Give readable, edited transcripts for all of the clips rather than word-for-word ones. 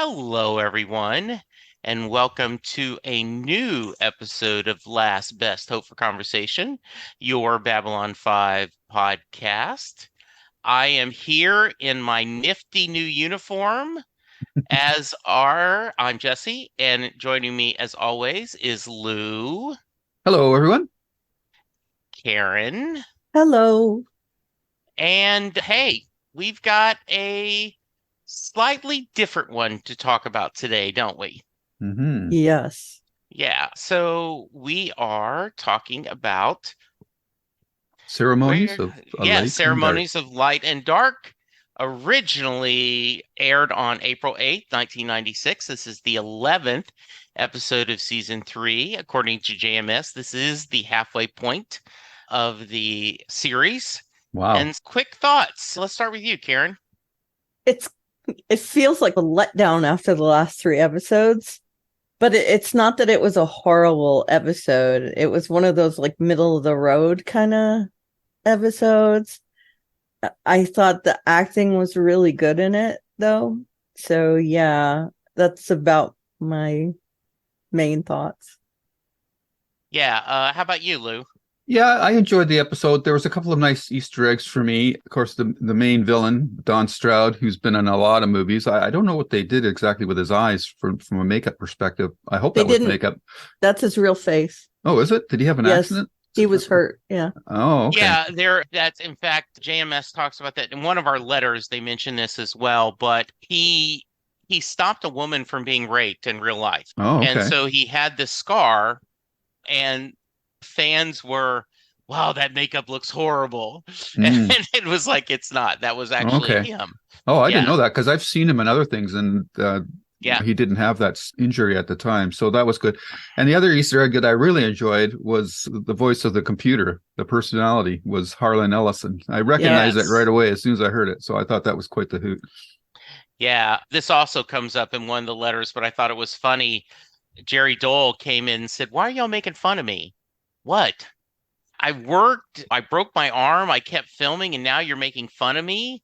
Hello, everyone, and welcome to a new episode of Last Best Hope for Conversation, your Babylon 5 podcast. I am here in my nifty new uniform, I'm Jesse, and joining me as always is Lou, Hello, everyone. Karen, Hello. and hey, we've got a slightly different one to talk about today, don't we? Hmm. Yes. Yeah, so we are talking about Ceremonies of light and dark. Ceremonies of Light and Dark originally aired on April 8th, 1996. This is the 11th episode of season 3. According to JMS, this is the halfway point of the series. Wow. And quick thoughts. Let's start with you, Karen. It feels like a letdown after the last 3 episodes, but it's not that it was a horrible episode. It was one of those like middle of the road kind of episodes. I thought the acting was really good in it though. So yeah, that's about my main thoughts. Yeah, how about you, Lou? Yeah, I enjoyed the episode. There was a couple of nice Easter eggs for me. Of course, the main villain, Don Stroud, who's been in a lot of movies. I don't know what they did exactly with his eyes from a makeup perspective. I hope They that was didn't. makeup. That's his real face. Oh, is it? Did he have an Yes. accident? He was hurt. Yeah. Oh, okay. Yeah, that's in fact JMS talks about that in one of our letters. They mention this as well, but he stopped a woman from being raped in real life. Oh, And okay. so he had this scar, and fans were, wow, that makeup looks horrible. Mm. And it was like, it's not. That was actually Okay. him. Oh, I didn't Yeah. know that because I've seen him in other things, and Yeah. he didn't have that injury at the time, so that was good. And the other Easter egg that I really enjoyed was the voice of the computer. The personality was Harlan Ellison. I recognized Yes. it right away as soon as I heard it, so I thought that was quite the hoot. Yeah. This also comes up in one of the letters, but I thought it was funny. Jerry Dole came in and said, "Why are y'all making fun of me?" What? I worked, I broke my arm, I kept filming, and now you're making fun of me?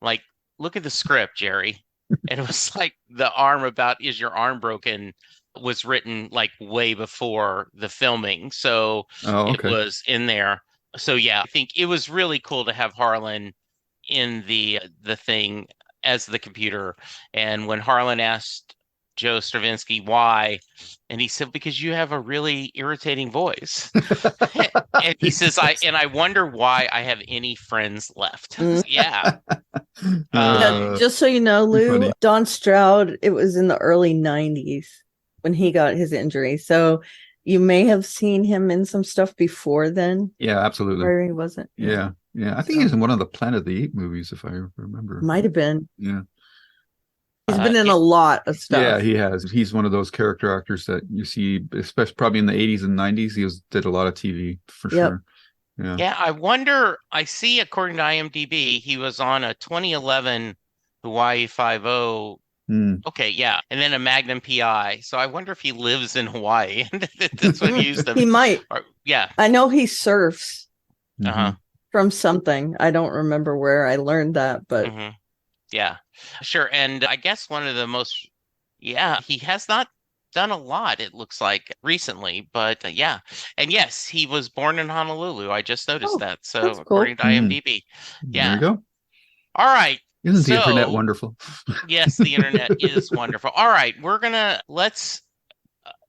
Like, look at the script, Jerry. And it was like the arm about is your arm broken was written like way before the filming. So Oh, it okay. was in there. So yeah, I think it was really cool to have Harlan in the thing as the computer. And when Harlan asked Joe Stravinsky why, and he said, because you have a really irritating voice. And he says, I wonder why I have any friends left. Yeah. Just so you know, Lou, funny. Don Stroud, it was in the early 90s when he got his injury. So you may have seen him in some stuff before then Yeah, absolutely. where he wasn't. Yeah. I think So- he's in one of the Planet of the Apes movies, if I remember. Might have been. Yeah. He's been in a lot of stuff. Yeah, he has. He's one of those character actors that you see, especially probably in the 80s and 90s. Did a lot of TV for Yep. sure. Yeah. Yeah, I wonder. I see, according to IMDb, he was on a 2011 Hawaii 5-0. Hmm. Okay, yeah, and then a Magnum PI. So I wonder if he lives in Hawaii. That's what he used He to. might. Yeah. I know he surfs Uh-huh. from something. I don't remember where I learned that, but Mhm. Yeah, sure. And I guess one of the most, yeah, he has not done a lot, it looks like, recently, but yeah. And yes, he was born in Honolulu. I just noticed Oh, that. So that's cool. according to IMDb. There Yeah. you go. All right. Isn't the internet So- wonderful? Yes, the internet is wonderful. All right,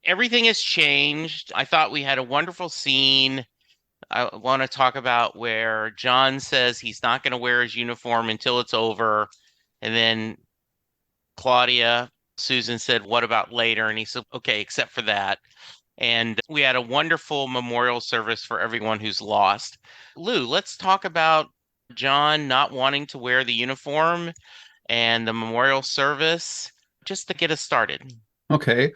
everything has changed. I thought we had a wonderful scene. I want to talk about where John says he's not going to wear his uniform until it's over. And then Susan said, "What about later?" And he said, "Okay, except for that." And we had a wonderful memorial service for everyone who's lost. Lou, let's talk about John not wanting to wear the uniform and the memorial service, just to get us started. Okay.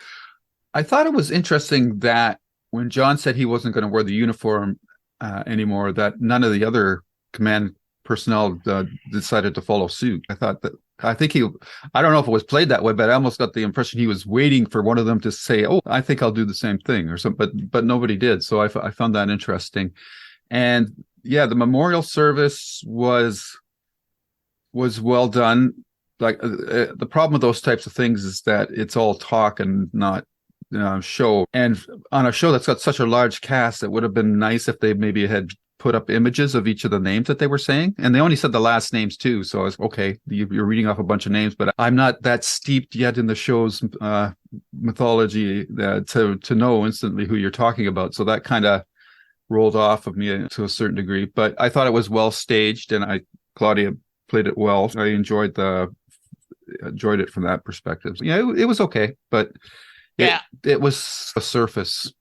I thought it was interesting that when John said he wasn't going to wear the uniform anymore, that none of the other command personnel decided to follow suit. I don't know if it was played that way, but I almost got the impression he was waiting for one of them to say, "Oh, I think I'll do the same thing," or something. But nobody did. So I found that interesting. And yeah, the memorial service was well done. like the problem with those types of things is that it's all talk and not show. And on a show that's got such a large cast, it would have been nice if they maybe had put up images of each of the names that they were saying. And they only said the last names too. So I was okay, you're reading off a bunch of names, but I'm not that steeped yet in the show's mythology to know instantly who you're talking about. So that kind of rolled off of me to a certain degree. But I thought it was well staged, and Claudia played it well. I enjoyed it from that perspective. Yeah, it was okay, but Yeah. it was a surface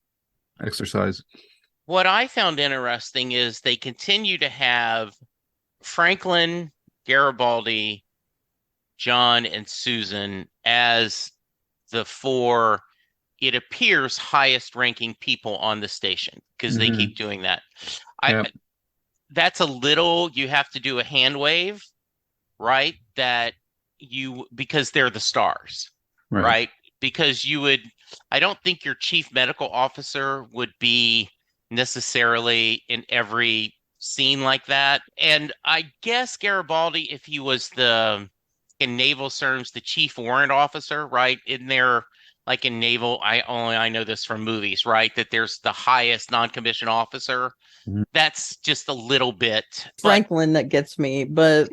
exercise. What I found interesting is they continue to have Franklin, Garibaldi, John, and Susan as the four, it appears, highest ranking people on the station, because they keep doing that. Yeah. That's a little, you have to do a hand wave, right? Because they're the stars, right? Because I don't think your chief medical officer would be necessarily in every scene like that. And I guess Garibaldi, if he was in naval terms, the chief warrant officer, right? In there, like in naval, I know this from movies, right? That there's the highest non-commissioned officer. That's just a little bit Franklin that gets me, but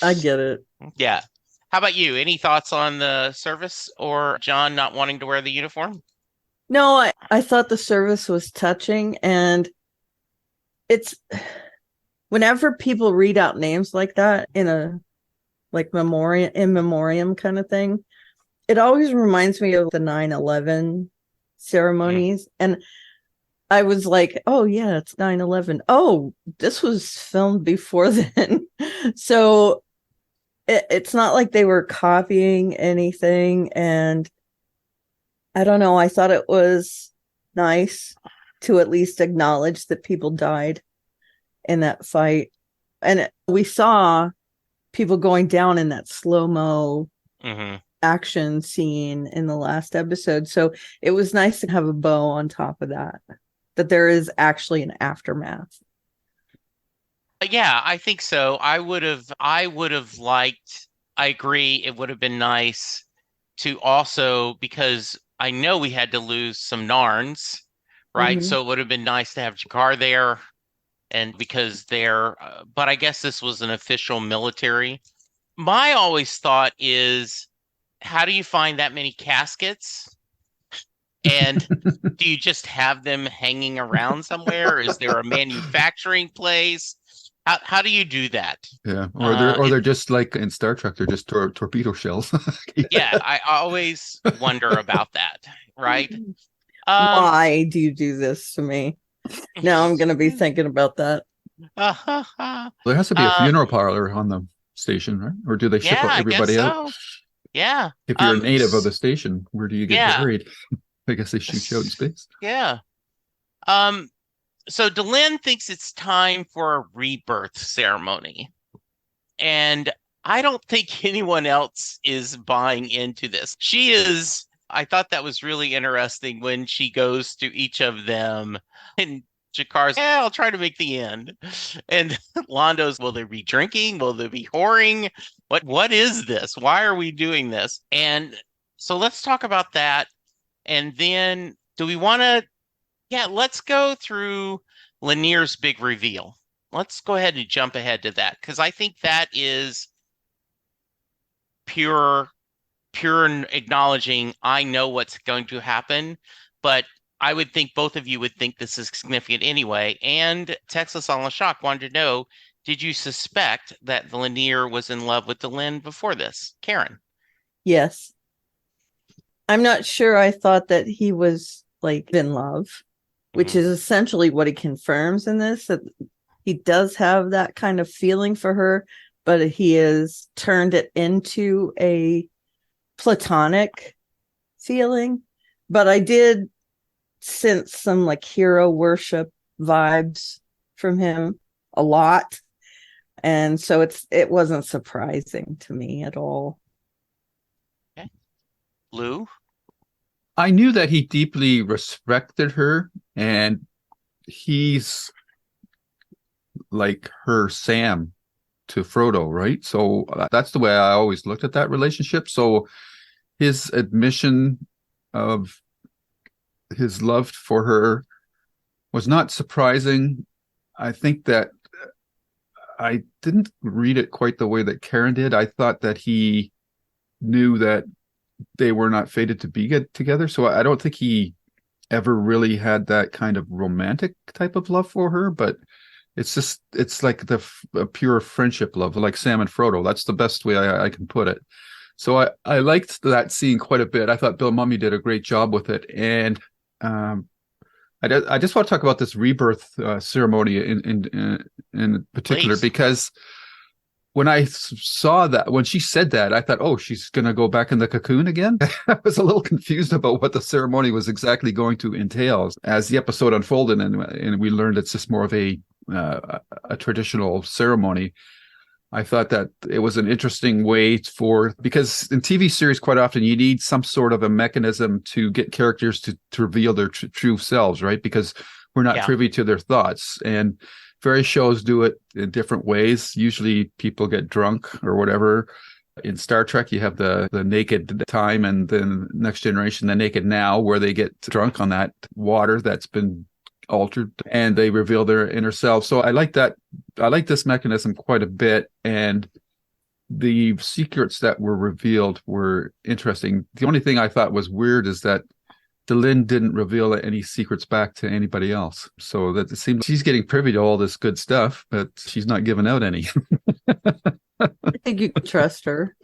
I get it. Yeah. How about you? Any thoughts on the service or John not wanting to wear the uniform? No, I thought the service was touching, and it's whenever people read out names like that in a like memoriam in memoriam kind of thing, it always reminds me of the 9/11 ceremonies. And I was like, oh yeah, it's 9/11. Oh, this was filmed before then. So it's not like they were copying anything. And I don't know, I thought it was nice to at least acknowledge that people died in that fight. And we saw people going down in that slow-mo action scene in the last episode. So it was nice to have a bow on top of that there is actually an aftermath. Yeah, I think so. I would have liked, I agree, it would have been nice to also, because I know we had to lose some Narns, right? So it would have been nice to have Jakar there, and because but I guess this was an official military. My always thought is, how do you find that many caskets? And do you just have them hanging around somewhere? Is there a manufacturing place? How do you do that? Yeah, or they're just like in Star Trek, they're just torpedo shells. Yeah, I always wonder about that, right? Why do you do this to me? Now I'm going to be thinking about that. There has to be a funeral parlor on the station, right? Or do they ship everybody out? Yeah. If you're a native of the station, where do you get buried? I guess they shoot you out in space. Yeah. So Delenn thinks it's time for a rebirth ceremony. And I don't think anyone else is buying into this. She is. I thought that was really interesting when she goes to each of them, and Jakar's, yeah, I'll try to make the end. And Londo's, will they be drinking? Will they be whoring? What is this? Why are we doing this? And so let's talk about that. And then do we want to, let's go through Lanier's big reveal. Let's go ahead and jump ahead to that, because I think that is pure acknowledging, I know what's going to happen, but I would think both of you would think this is significant anyway. And Texas on the Shock wanted to know, did you suspect that Lanier was in love with Delenn before this? Karen? Yes. I'm not sure I thought that he was like in love, which is essentially what he confirms in this, that he does have that kind of feeling for her, but he has turned it into a platonic feeling. But I did sense some like hero worship vibes from him a lot. And so it wasn't surprising to me at all. Okay. Lou? I knew that he deeply respected her, and he's like her Sam to Frodo, right? So that's the way I always looked at that relationship. So his admission of his love for her was not surprising. I think that I didn't read it quite the way that Karen did. I thought that he knew that they were not fated to be together. So I don't think he ever really had that kind of romantic type of love for her, but it's like a pure friendship love, like Sam and Frodo. That's the best way I can put it. So I liked that scene quite a bit. I thought Bill Mumy did a great job with it. And I just want to talk about this rebirth ceremony in particular, Please. because when I saw that, when she said that, I thought, oh, she's going to go back in the cocoon again. I was a little confused about what the ceremony was exactly going to entail. As the episode unfolded, and we learned it's just more of a traditional ceremony, I thought that it was an interesting way because in TV series, quite often you need some sort of a mechanism to get characters to reveal their true selves, right? Because we're not privy to their thoughts. And various shows do it in different ways. Usually people get drunk or whatever. In Star Trek, you have the naked time, and then Next Generation, the naked now, where they get drunk on that water that's been altered and they reveal their inner self. So I like that. I like this mechanism quite a bit. And the secrets that were revealed were interesting. The only thing I thought was weird is that Delyn didn't reveal any secrets back to anybody else. So that it seems she's getting privy to all this good stuff, but she's not giving out any. I think you can trust her.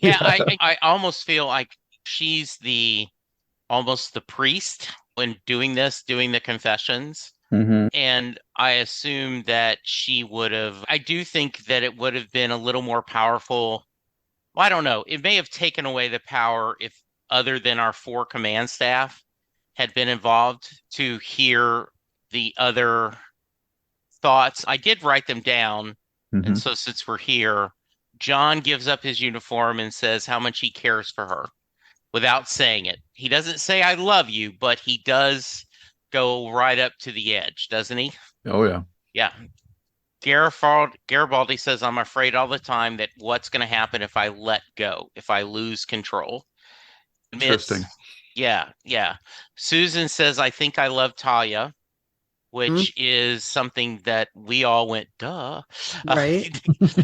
Yeah, I almost feel like she's almost the priest when doing the confessions. Mm-hmm. And I assume that I do think that it would have been a little more powerful. Well, I don't know. It may have taken away the power if other than our 4 command staff had been involved to hear the other thoughts. I did write them down. Mm-hmm. And so since we're here, John gives up his uniform and says how much he cares for her without saying it. He doesn't say, I love you, but he does go right up to the edge, doesn't he? Oh, yeah. Yeah. Garibaldi says, I'm afraid all the time that what's going to happen if I let go, if I lose control. Interesting. Yeah. Susan says, I think I love Talia, which is something that we all went, duh. Right.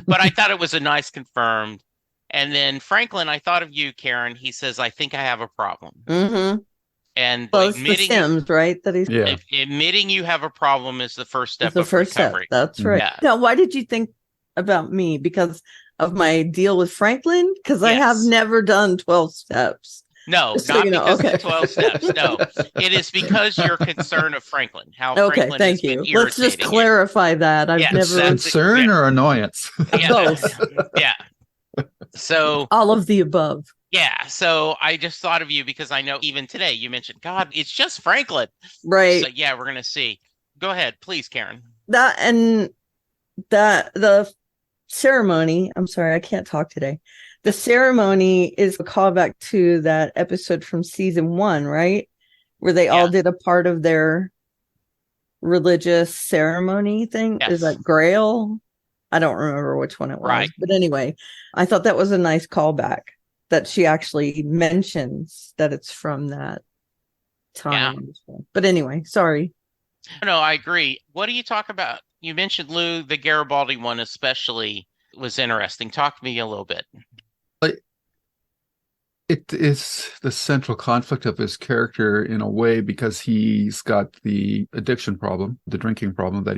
But I thought it was a nice confirmed. And then Franklin, I thought of you, Karen. He says, I think I have a problem. Mm-hmm. And well, it's the Sims, right? That he's admitting you have a problem is the first step. The first recovery. Step. That's right. Yeah. Now, why did you think about me? Because of my deal with Franklin? Because I have never done 12 steps. No, not because of the 12 steps. No, it is because you're concerned of Franklin. Franklin thank you. Let's just clarify that. I've never concern or annoyance. Both. Yeah. So all of the above. Yeah. So I just thought of you because I know even today you mentioned, God, it's just Franklin. Right. So yeah, we're gonna see. Go ahead, please, Karen. The ceremony. I'm sorry, I can't talk today. The ceremony is a callback to that episode from season 1, right? Where they all did a part of their religious ceremony thing. Yes. Is that Grail? I don't remember which one it was. Right. But anyway, I thought that was a nice callback that she actually mentions that it's from that time. Yeah. But anyway, sorry. No, I agree. What do you talk about? You mentioned Lou, the Garibaldi one especially was interesting. Talk to me a little bit. It is the central conflict of his character in a way, because he's got the addiction problem, the drinking problem that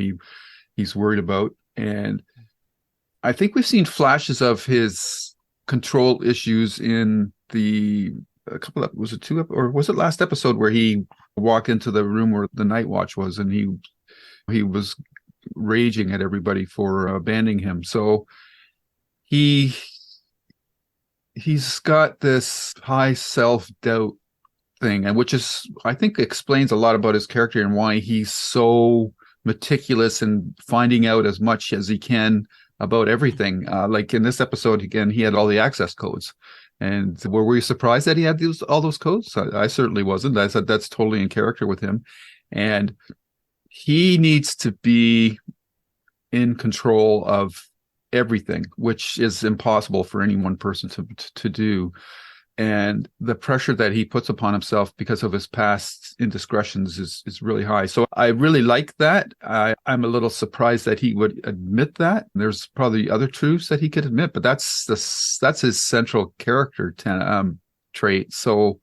he's worried about. And I think we've seen flashes of his control issues in a couple of, was it 2 or was it last episode where he walked into the room where the Nightwatch was and he was raging at everybody for abandoning him. So he's got this high self-doubt thing, and which is, I think, explains a lot about his character and why he's so meticulous in finding out as much as he can about everything. Like in this episode, again, he had all the access codes. And were we surprised that he had all those codes? I certainly wasn't. I said that's totally in character with him. And he needs to be in control of everything, which is impossible for any one person to do. And the pressure that he puts upon himself because of his past indiscretions is really high. So I really like that. I'm a little surprised that he would admit that. There's probably other truths that he could admit, but that's his central character trait. So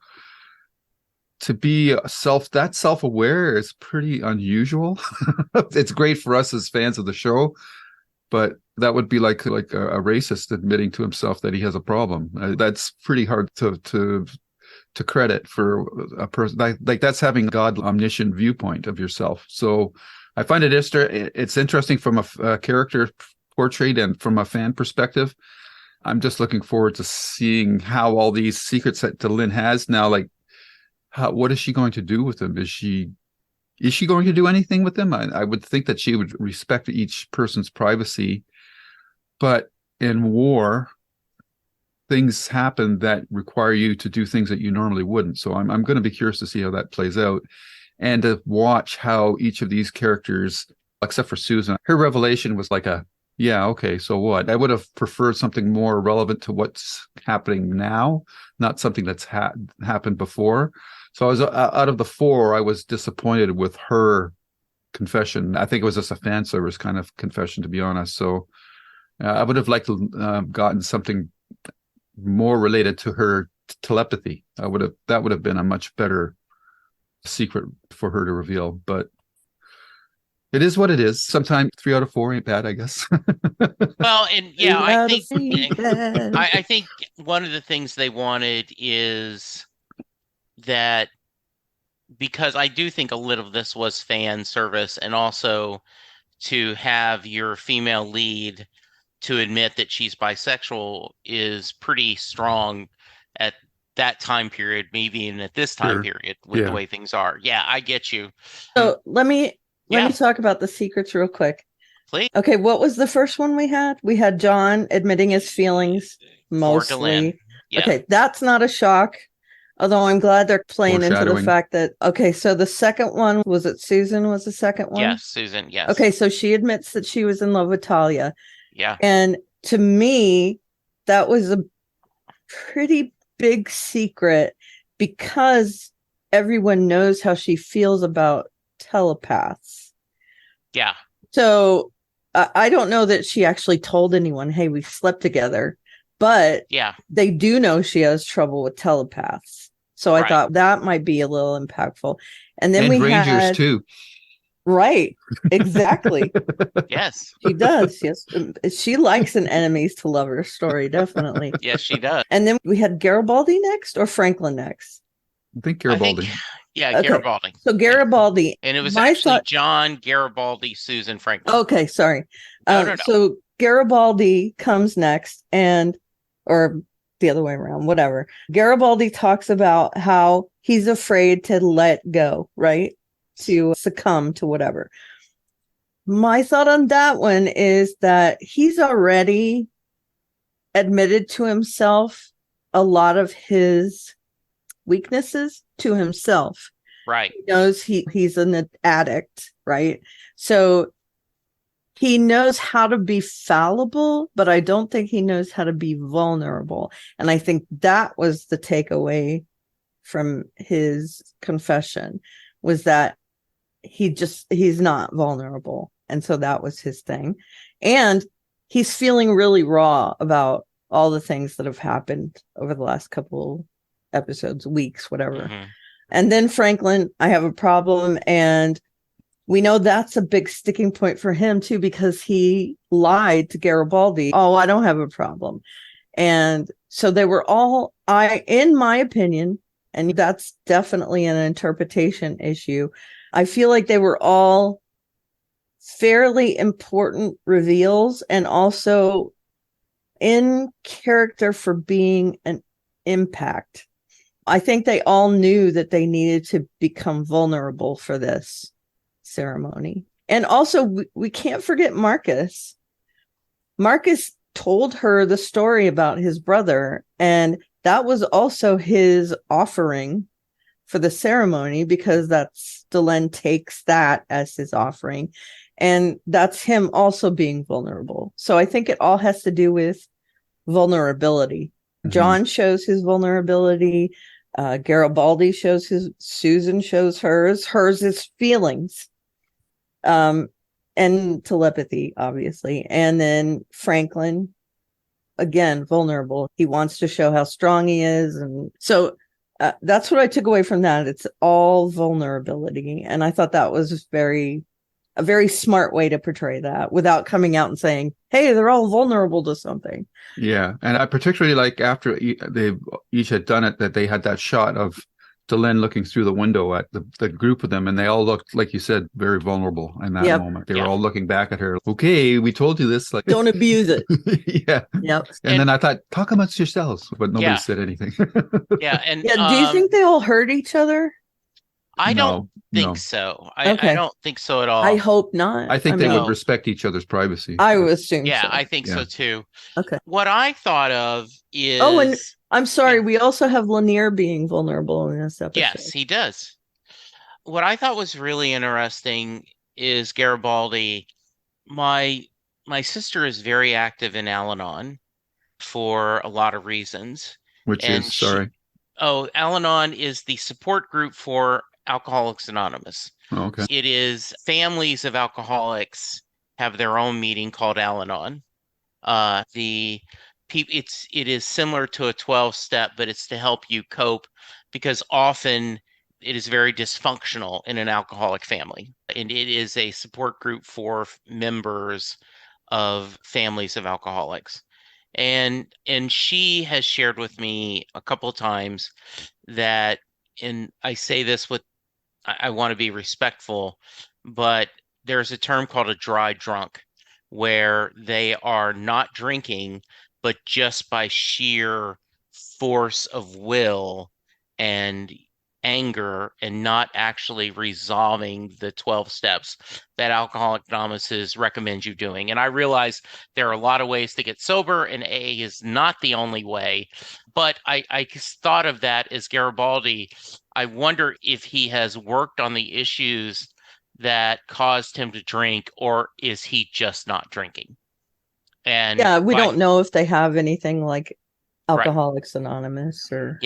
to be self-aware is pretty unusual. It's great for us as fans of the show, but that would be like a racist admitting to himself that he has a problem. That's pretty hard to credit for a person. Like that's having God omniscient viewpoint of yourself. So I find it's interesting from a character portrait and from a fan perspective. I'm just looking forward to seeing how all these secrets that Lynn has now, like what is she going to do with them? Is she going to do anything with them? I would think that she would respect each person's privacy. But in war, things happen that require you to do things that you normally wouldn't. So I'm going to be curious to see how that plays out and to watch how each of these characters, except for Susan, her revelation was like yeah, okay, so what? I would have preferred something more relevant to what's happening now, not something that's happened before. So I was out of the four, I was disappointed with her confession. I think it was just a fan service kind of confession, to be honest. So I would have liked to gotten something more related to her telepathy. That would have been a much better secret for her to reveal. But it is what it is. Sometimes 3 out of 4 ain't bad, I guess. Well, and yeah, I I think one of the things they wanted is that, because I do think a little of this was fan service, and also to have your female lead to admit that she's bisexual is pretty strong at that time period, maybe even at this time period with the way things are. Yeah, I get you. So let me talk about the secrets real quick. Please. Okay, what was the first one we had? We had John admitting his feelings mostly. Yeah. Okay, that's not a shock. Although I'm glad they're playing into the fact that, okay, so the second one, was it Susan was the second one? Yes, Susan, yes. Okay, so she admits that she was in love with Talia. Yeah. And to me, that was a pretty big secret because everyone knows how she feels about telepaths. Yeah. So I don't know that she actually told anyone, hey, we slept together, but yeah, they do know she has trouble with telepaths. So I thought that might be a little impactful. And then we Rangers had too. Right. Exactly. Yes. She does. Yes. She likes an enemies to lovers story. Definitely. Yes, she does. And then we had Garibaldi next or Franklin next? I think Garibaldi. Yeah, Garibaldi. So Garibaldi. And it was actually John, Garibaldi, Susan, Franklin. Okay, sorry. No. So Garibaldi comes next, or the other way around, whatever. Garibaldi talks about how he's afraid to let go, right? To succumb to whatever. My thought on that one is that he's already admitted to himself a lot of his weaknesses to himself. Right. He knows he's an addict, right? So he knows how to be fallible, but I don't think he knows how to be vulnerable. And I think that was the takeaway from his confession, was that he's not vulnerable. And so that was his thing. And he's feeling really raw about all the things that have happened over the last couple episodes, weeks, whatever. Mm-hmm. And then Franklin, I have a problem. And we know that's a big sticking point for him too, because he lied to Garibaldi. Oh, I don't have a problem. And so they were all, in my opinion, and that's definitely an interpretation issue, I feel like they were all fairly important reveals and also in character for being an impact. I think they all knew that they needed to become vulnerable for this ceremony. And also, we can't forget Marcus. Marcus told her the story about his brother, and that was also his offering for the ceremony, because that's Delenn takes that as his offering. And that's him also being vulnerable. So I think it all has to do with vulnerability. John shows his vulnerability. Garibaldi shows his, Susan shows hers. Hers is feelings. And telepathy, obviously. And then Franklin, again, vulnerable. He wants to show how strong he is. And so that's what I took away from that. It's all vulnerability. And I thought that was a very smart way to portray that without coming out and saying, hey, they're all vulnerable to something. Yeah. And I particularly like after they each had done it, that they had that shot of Delenn looking through the window at the group of them, and they all looked, like you said, very vulnerable in that moment. They were all looking back at her. Okay, we told you this. Like, don't abuse it. Yeah. Yep. And then I thought, talk amongst yourselves, but nobody said anything. And do you think they all hurt each other? I don't think so. I don't think so at all. I hope not. I think they would respect each other's privacy. I would assume so. I think so too. Okay. What I thought of is... Oh, and I'm sorry, we also have Lanier being vulnerable in this episode. Yes, he does. What I thought was really interesting is Garibaldi. My sister is very active in Al-Anon for a lot of reasons. Which is, sorry? Al-Anon is the support group for Alcoholics Anonymous. Oh, okay. It is families of alcoholics have their own meeting called Al-Anon. It is similar to a 12-step, but it's to help you cope, because often it is very dysfunctional in an alcoholic family. And it is a support group for members of families of alcoholics. And she has shared with me a couple of times that, and I say this with, I want to be respectful, but there's a term called a dry drunk, where they are not drinking, but just by sheer force of will and anger, and not actually resolving the 12 steps that Alcoholics Anonymous recommends you doing. And I realize there are a lot of ways to get sober, and AA is not the only way. But I thought of that as Garibaldi. I wonder if he has worked on the issues that caused him to drink, or is he just not drinking? And we don't know if they have anything like Alcoholics Anonymous or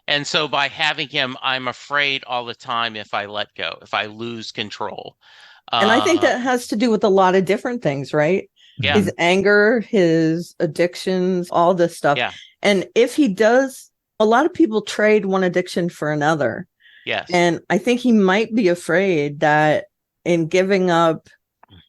And so by having him, I'm afraid all the time if I let go, if I lose control. And I think that has to do with a lot of different things, right? Yeah. His anger, his addictions, all this stuff. Yeah. And if he does, a lot of people trade one addiction for another. Yes. And I think he might be afraid that in giving up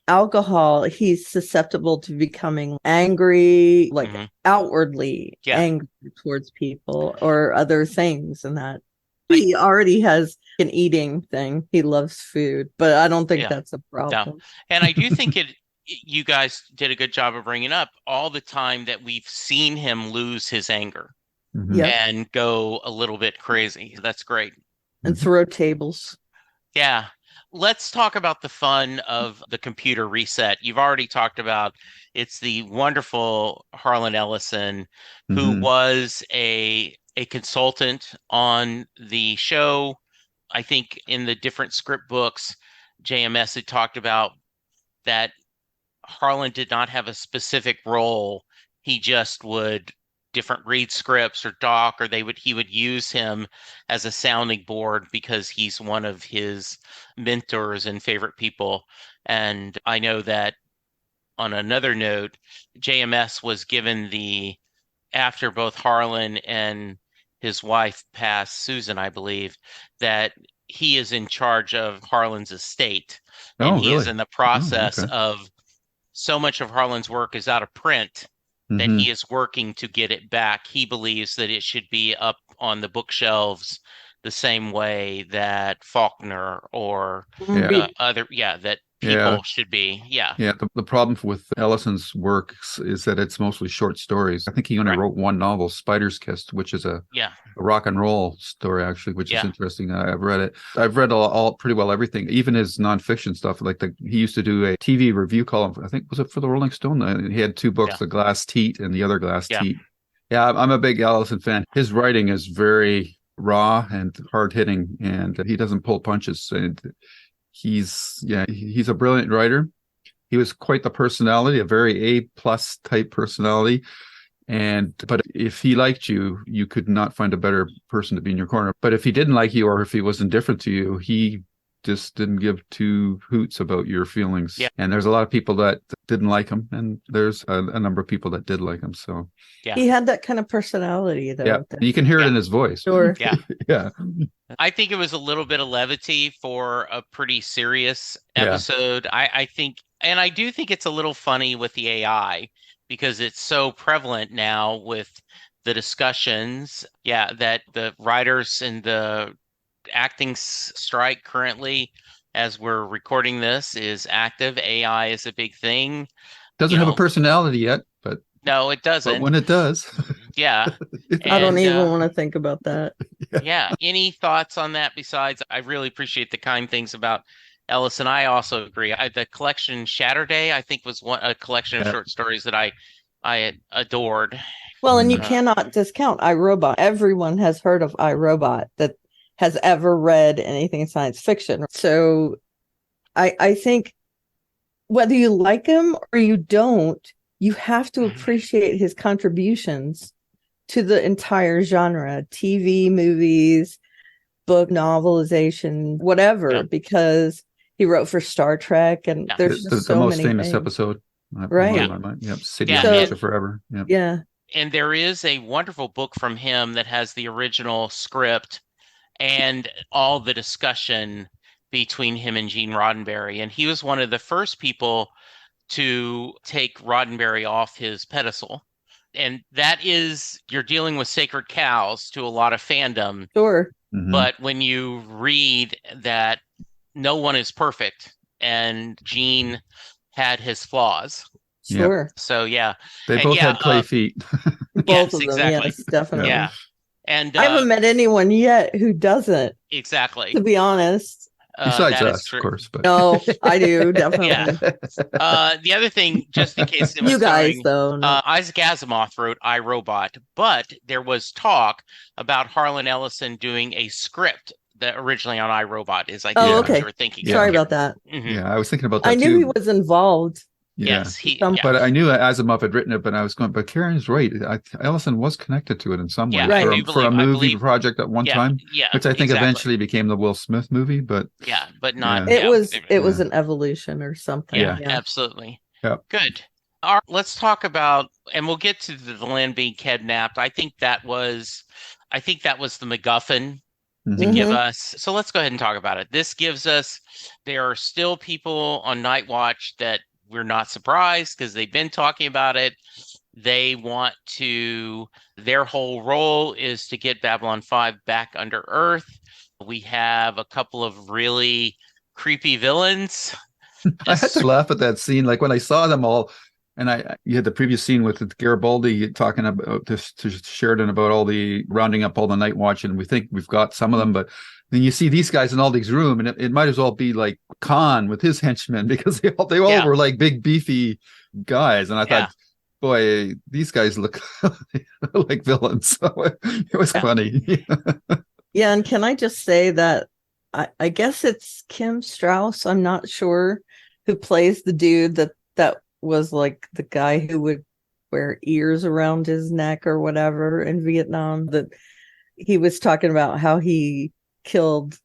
alcohol, he's susceptible to becoming angry, like outwardly angry towards people or other things. And that he already has an eating thing. He loves food, but I don't think that's a problem. No. And I do think you guys did a good job of bringing up all the time that we've seen him lose his anger and go a little bit crazy. That's great. And throw tables. Yeah. Let's talk about the fun of the computer reset. You've already talked about it's the wonderful Harlan Ellison, who was a consultant on the show. I think in the different script books, JMS had talked about that Harlan did not have a specific role. He just would different read scripts or doc, or he would use him as a sounding board because he's one of his mentors and favorite people. And I know that on another note, JMS was given after both Harlan and his wife passed, Susan, I believe, that he is in charge of Harlan's estate. And he is in the process of, so much of Harlan's work is out of print that he is working to get it back. He believes that it should be up on the bookshelves the same way that Faulkner or that people should be. The problem with Ellison's work is that it's mostly short stories. I think he only wrote one novel, Spider's Kiss, which is a rock and roll story, actually, which is interesting. I've read it. I've read all pretty well everything, even his nonfiction stuff. Like he used to do a TV review column. I think was it for the Rolling Stone? He had two books, The Glass Teat and The Other Glass Teat. Yeah, I'm a big Ellison fan. His writing is very raw and hard hitting, and he doesn't pull punches. And he's a brilliant writer. He was quite the personality, a very A+ type personality. But if he liked you, you could not find a better person to be in your corner. But if he didn't like you, or if he was indifferent to you, he just didn't give two hoots about your feelings. Yeah. And there's a lot of people that didn't like him, and there's a number of people that did like him. So Yeah. He had that kind of personality, though. yeah, you can hear it Yeah. in his voice. Sure. Yeah. Yeah. I think it was a little bit of levity for a pretty serious Yeah. episode. I think, and I do think it's a little funny with the AI because it's so prevalent now with the discussions. Yeah, that the writers and the acting strike currently, as we're recording this, is active. AI is a big thing. Doesn't have a personality yet, but no, it doesn't. But when it does, yeah. I don't even want to think about that. Yeah. Any thoughts on that besides, I really appreciate the kind things about Ellis, and I also agree. The collection Shatterday, I think, was a collection of short stories that I adored. Well, and you cannot discount iRobot. Everyone has heard of iRobot that has ever read anything science fiction. So I think whether you like him or you don't, you have to appreciate his contributions to the entire genre, TV, movies, book, novelization, whatever, because he wrote for Star Trek, and there's just the most many famous things. Episode. Right. Yep. City of Nature Forever. Yep. Yeah. And there is a wonderful book from him that has the original script and all the discussion between him and Gene Roddenberry. And he was one of the first people to take Roddenberry off his pedestal. And that is, you're dealing with sacred cows to a lot of fandom. Sure. Mm-hmm. But when you read that no one is perfect and Gene had his flaws. Sure. Yep. So, yeah. They both had clay feet. Both of them, exactly. Yes, definitely. Yeah. And I haven't met anyone yet who doesn't. Exactly. To be honest. Besides us, of course. But no, I do, definitely. Yeah. The other thing, just in case it was you guys, though. No. Isaac Asimov wrote iRobot, but there was talk about Harlan Ellison doing a script that originally on iRobot is, I think, what you were thinking. Sorry about that. Mm-hmm. Yeah, I was thinking about that I knew too. he was involved. Yeah. Yes, but I knew Asimov had written it, but I was going, but Karen's right. Ellison was connected to it in some way for a movie project at one time, which I think eventually became the Will Smith movie, but but not. It was an evolution or something. Yeah, absolutely. Yeah. Good. All right, let's talk about, and we'll get to the land being kidnapped. I think that was the MacGuffin to give us. So let's go ahead and talk about it. This gives us, there are still people on Nightwatch that we're not surprised because they've been talking about it. They want to, their whole role is to get Babylon 5 back under Earth. We have a couple of really creepy villains. I had to laugh at that scene. Like when I saw them all, and you had the previous scene with Garibaldi talking about this to Sheridan about all the rounding up all the Nightwatch, and we think we've got some of them, but then you see these guys in all these rooms, and it might as well be like Khan with his henchmen, because they all were like big beefy guys, and I thought, boy, these guys look like villains. So it was funny. Yeah, and can I just say that I guess it's Kim Strauss, I'm not sure, who plays the dude that was like the guy who would wear ears around his neck or whatever in Vietnam. That he was talking about how he killed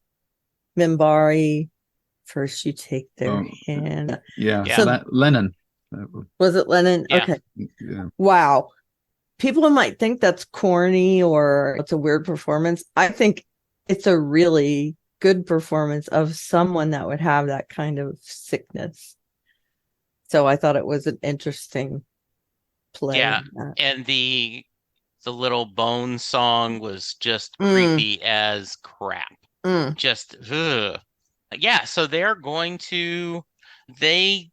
Minbari. First you take their hand. So Lennon. Was it Lennon? Yeah. Okay. Yeah. Wow. People might think that's corny or it's a weird performance. I think it's a really good performance of someone that would have that kind of sickness. So I thought it was an interesting play. Yeah, and the little bone song was just creepy as crap. Just, ugh. Yeah, so they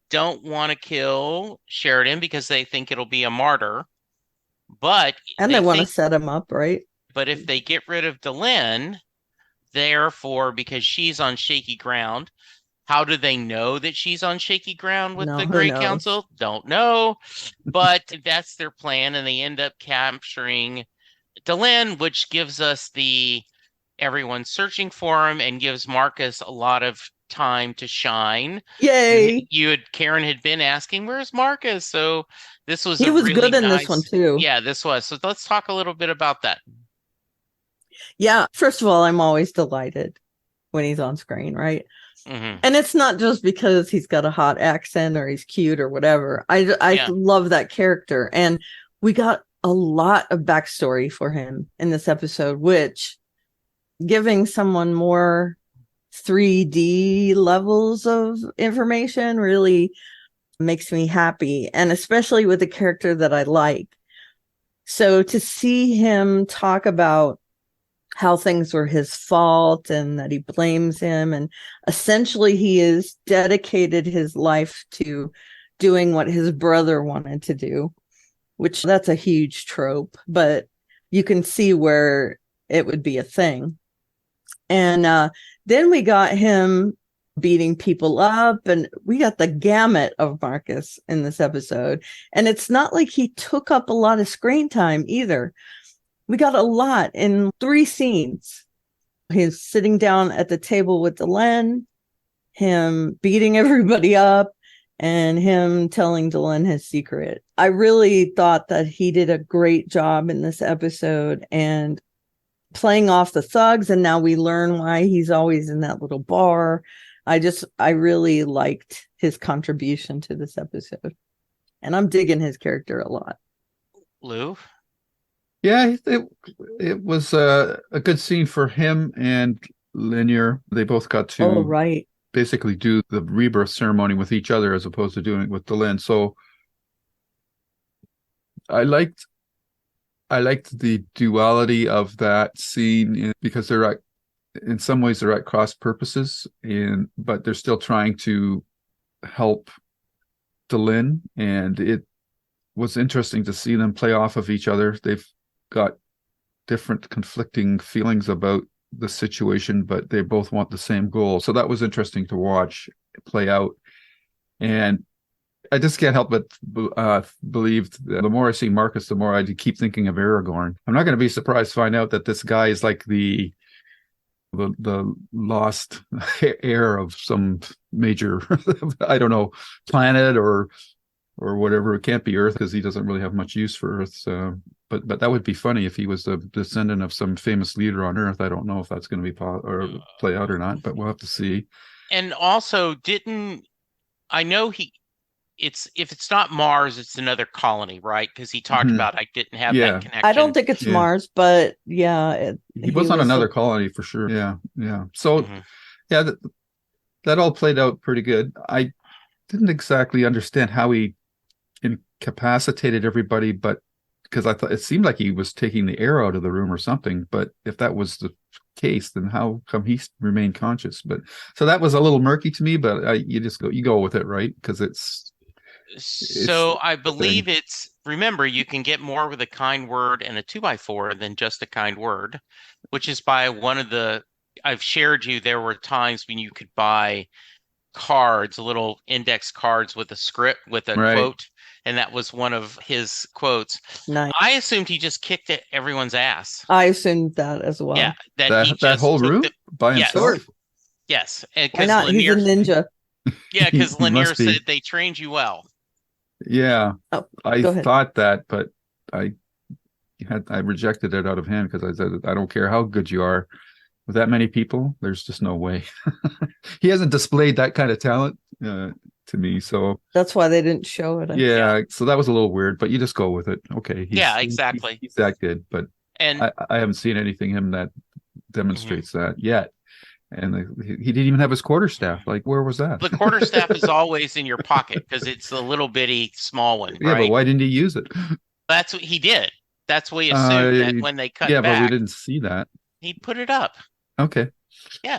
don't want to kill Sheridan because they think it'll be a martyr. But they want to set him up, right? But if they get rid of Delenn, therefore, because she's on shaky ground, how do they know that she's on shaky ground with the Great Council? Don't know. But that's their plan, and they end up capturing Delenn, which gives us everyone searching for him and gives Marcus a lot of time to shine. Yay. Karen had been asking, "Where's Marcus?" So this was He a was really good in this one nice. too. Yeah, this was. So let's talk a little bit about that. Yeah. First of all, I'm always delighted when he's on screen, right? Hmm. And it's not just because he's got a hot accent or he's cute or whatever. I Yeah. love that character. And we got a lot of backstory for him in this episode, which giving someone more 3D levels of information really makes me happy. And especially with a character that I like. So to see him talk about how things were his fault and that he blames him, and essentially he has dedicated his life to doing what his brother wanted to do, which that's a huge trope, but you can see where it would be a thing. And then we got him beating people up, and we got the gamut of Marcus in this episode. And it's not like he took up a lot of screen time either. We got a lot in 3 scenes. He's sitting down at the table with Delenn, him beating everybody up, and him telling Delenn his secret. I really thought that he did a great job in this episode and playing off the thugs. And now we learn why he's always in that little bar. I really liked his contribution to this episode. And I'm digging his character a lot. Lou? Yeah, it was a good scene for him and Linear. They both got Oh, to right. basically do the rebirth ceremony with each other as opposed to doing it with Delenn. So I liked the duality of that scene because they're at, in some ways they're at cross purposes, but they're still trying to help Delenn, and it was interesting to see them play off of each other. They've got different conflicting feelings about the situation, but they both want the same goal. So that was interesting to watch play out. And I just can't help but believe that the more I see Marcus, the more I keep thinking of Aragorn. I'm not going to be surprised to find out that this guy is like the lost heir of some major, I don't know, planet or whatever. It can't be Earth because he doesn't really have much use for Earth. So, but that would be funny if he was the descendant of some famous leader on Earth. I don't know if that's going to be or play out or not, but we'll have to see. And also, I know if it's not Mars, it's another colony, right? Because he talked about I didn't have that connection. I don't think it's Mars, but yeah, he was on another colony for sure. Yeah. So yeah, that all played out pretty good. I didn't exactly understand how he incapacitated everybody, but because I thought it seemed like he was taking the air out of the room or something. But if that was the case, then how come he remained conscious? But so that was a little murky to me. But you go with it, right? Because so I believe remember, you can get more with a kind word and a 2x4 than just a kind word, which is by I've shared you, there were times when you could buy cards, little index cards with a script, with a quote. And that was one of his quotes. Nice. I assumed he just kicked everyone's ass. I assumed that as well. Yeah. That whole room by himself? Yes. Why not? He's a ninja. Yeah, because Lanier said they trained you well. Yeah, I thought that, but I rejected it out of hand because I said I don't care how good you are with that many people. There's just no way. He hasn't displayed that kind of talent to me, so that's why they didn't show it. Yeah, so that was a little weird, but you just go with it. Okay. Exactly. He's that good, but I haven't seen anything him that demonstrates that yet. And he didn't even have his quarterstaff. Like, where was that? The quarterstaff is always in your pocket because it's the little bitty small one. Yeah, right? But why didn't he use it? That's what he did. That's what he assumed that when they cut back. Yeah, but we didn't see that. He'd put it up. Okay. Yeah.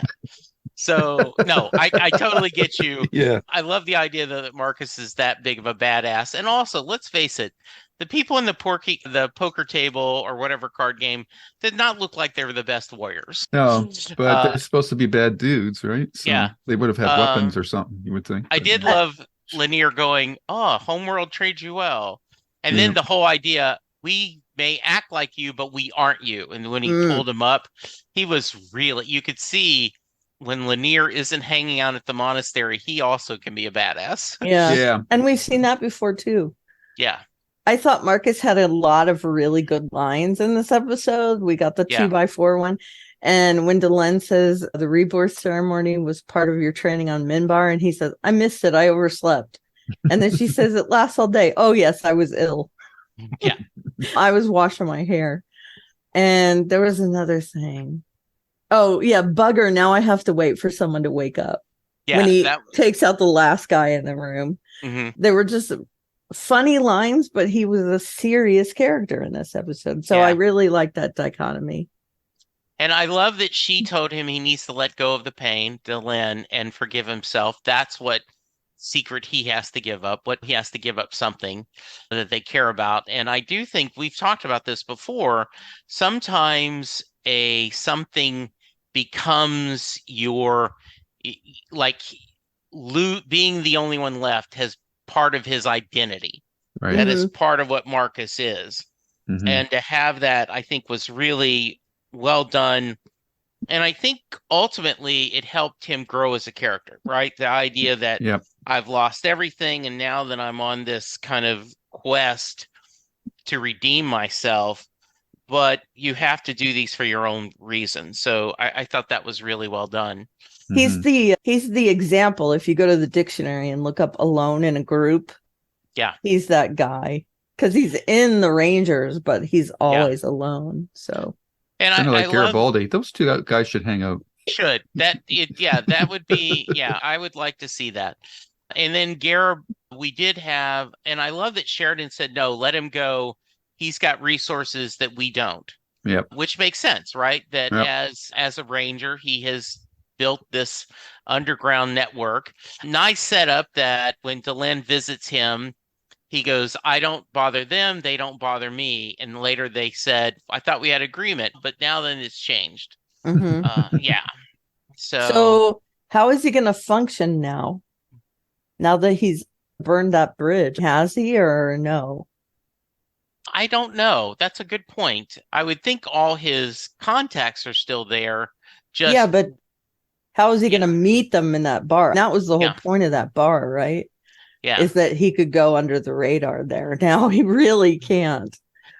So no, I totally get you. Yeah. I love the idea that Marcus is that big of a badass. And also, let's face it, the people in the poker table or whatever card game did not look like they were the best warriors. No, but they're supposed to be bad dudes, right? So yeah. They would have had weapons or something, you would think. I did love Lanier going, "Oh, Homeworld treats you well." And then the whole idea, we may act like you, but we aren't you. And when he pulled him up, he was really, you could see when Lanier isn't hanging out at the monastery, he also can be a badass. Yeah. Yeah. And we've seen that before too. Yeah. I thought Marcus had a lot of really good lines in this episode. We got the Yeah. 2x4 one. And when Delenn says the rebirth ceremony was part of your training on Minbar, and he says, I missed it. I overslept. And then she says, it lasts all day. Oh, yes, I was ill. Yeah. I was washing my hair. And there was another thing. Oh, yeah, bugger. Now I have to wait for someone to wake up. Yeah. When he takes out the last guy in the room. Mm-hmm. They were just funny lines, but he was a serious character in this episode. So Yeah. I really like that dichotomy. And I love that she told him he needs to let go of the pain, Delenn, and forgive himself. That's what secret he has to give up, what he has to give up something that they care about. And I do think we've talked about this before. Sometimes something becomes your, like, being the only one left has part of his identity. Right. That is part of what Marcus is. Mhm. And to have that, I think, was really well done. And I think ultimately it helped him grow as a character, right? The idea that Yep. I've lost everything, and now that I'm on this kind of quest to redeem myself, but you have to do these for your own reasons. So I thought that was really well done. Mhm. He's the example. If you go to the dictionary and look up alone in a group, Yeah. he's that guy. Because he's in the Rangers, but he's always alone. So And Kind of like I love Garibaldi. Those two guys should hang out. that would be, I would like to see that. And then Garib, we did have, and I love that Sheridan said, no, let him go. He's got resources that we don't. Yep. Which makes sense, right? That Yep. as a ranger, he has built this underground network. Nice setup that when Delenn visits him, he goes, I don't bother them, they don't bother me. And later they said, I thought we had agreement, but now then it's changed. Yeah. So how is he going to function now? Now that he's burned that bridge, has he or no? I don't know. That's a good point. I would think all his contacts are still there. Yeah, but how is he going to meet them in that bar? That was the whole point of that bar, right? Yeah. Is that he could go under the radar there. Now he really can't.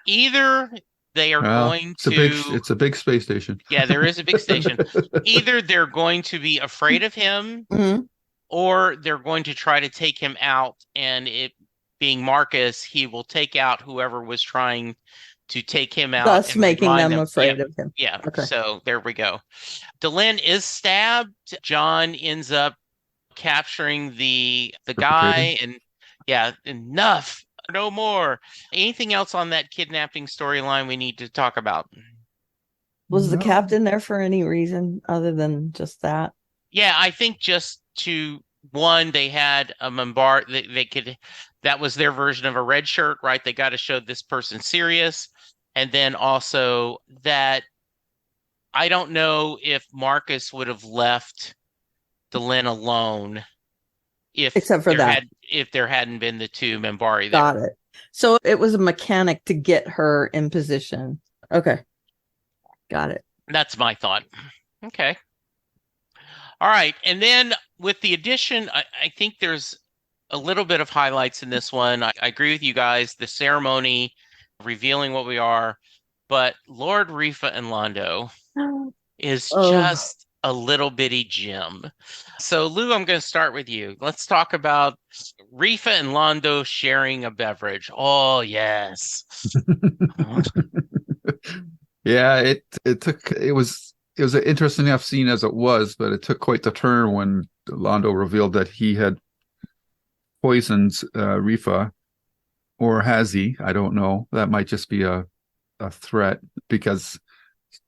Either they are going to... It's a big space station. Yeah, there is a big station. Either they're going to be afraid of him, or they're going to try to take him out, and it being Marcus, he will take out whoever was trying to take him out. Thus and making them afraid of him. Yeah, okay. So there we go. Delenn is stabbed. John ends up capturing the guy, and enough. No more. Anything else on that kidnapping storyline we need to talk about? Was the captain there for any reason other than just that? Yeah, I think just one, they had a Minbari, that was their version of a red shirt, right? They got to show this person serious. And then also that I don't know if Marcus would have left Delenn alone if there hadn't been the two Minbari there. Got it. So it was a mechanic to get her in position. Okay. Got it. That's my thought. Okay. All right. And then with the addition, I think there's a little bit of highlights in this one. I agree with you guys. The ceremony, revealing what we are, but Lord Rifa and Londo is just a little bitty gem. So Lou, I'm going to start with you. Let's talk about Rifa and Londo sharing a beverage. Oh, yes. Yeah, it was an interesting enough scene as it was, but it took quite the turn when Londo revealed that he had poisoned Rifa, or has he? I don't know. That might just be a threat, because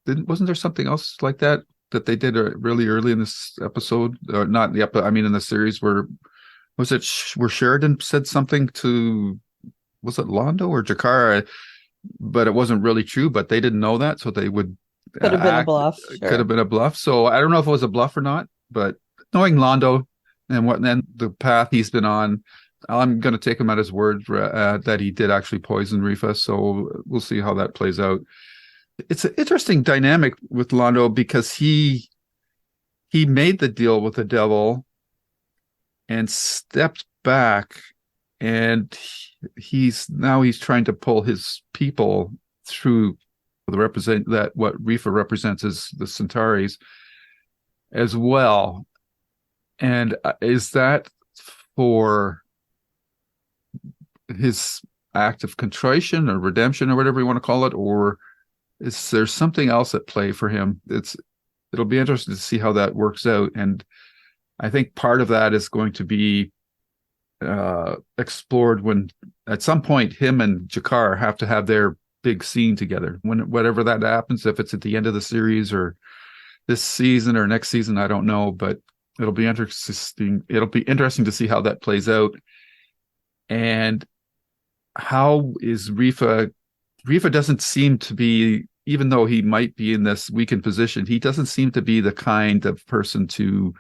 wasn't there something else like that they did really early in this episode? Not in the episode, I mean in the series, where Sheridan said something to, was it Londo or Jakara? But it wasn't really true, but they didn't know that, so they would could have been a bluff. Sure. Could have been a bluff. So I don't know if it was a bluff or not, but knowing Londo and then the path he's been on, I'm going to take him at his word that he did actually poison Rifa. So we'll see how that plays out. It's an interesting dynamic with Londo, because he he made the deal with the devil and stepped back, and he's trying to pull his people through what Rifa represents as the Centaurs as well. And is that for his act of contrition or redemption or whatever you want to call it, or is there something else at play for him? It'll be interesting to see how that works out. And I think part of that is going to be explored when at some point him and Jakar have to have their big scene together. Whatever that happens, if it's at the end of the series or this season or next season, I don't know, but it'll be interesting. It'll be interesting to see how that plays out. And how is Rifa? Rifa doesn't seem to be, even though he might be in this weakened position, he doesn't seem to be the kind of person to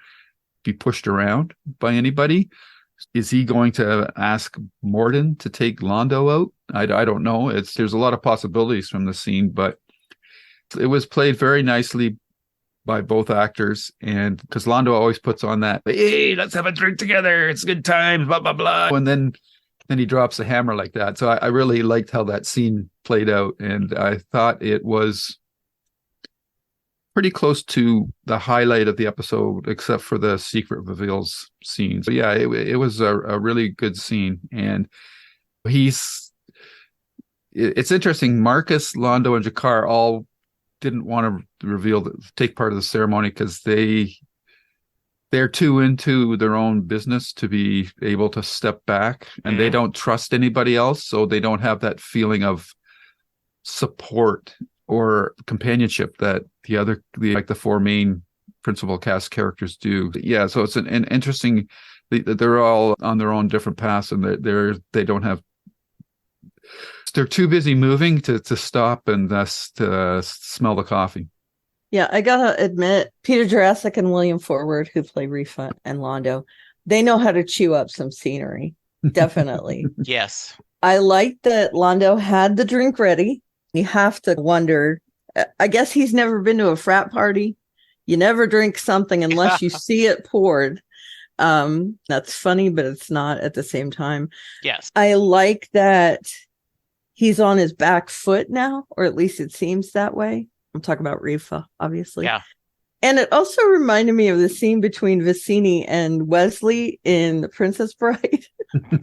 be pushed around by anybody. Is he going to ask Morden to take Londo out? I don't know. There's a lot of possibilities from the scene, but it was played very nicely by both actors. And because Londo always puts on that, hey, let's have a drink together, it's good times, blah blah blah, and then he drops the hammer like that. So I really liked how that scene played out, and I thought it was pretty close to the highlight of the episode, except for the secret reveals scene. So yeah, it was a really good scene. And it's interesting. Marcus, Londo, and Jakar all didn't want to take part of the ceremony because they're too into their own business to be able to step back, and they don't trust anybody else, so they don't have that feeling of support or companionship that the four main principal cast characters do. Yeah, so it's an interesting. They're all on their own different paths, and they don't have. They're too busy moving to stop and thus to smell the coffee. Yeah, I gotta admit, Peter Jurassic and William Forward, who play Rifa and Londo, they know how to chew up some scenery. Definitely. Yes. I like that Londo had the drink ready. You have to wonder, I guess he's never been to a frat party. You never drink something unless you see it poured. That's funny, but it's not at the same time. Yes. I like that he's on his back foot now, or at least it seems that way. I'm talking about Rifa, obviously. Yeah. And it also reminded me of the scene between Vicini and Wesley in The Princess Bride.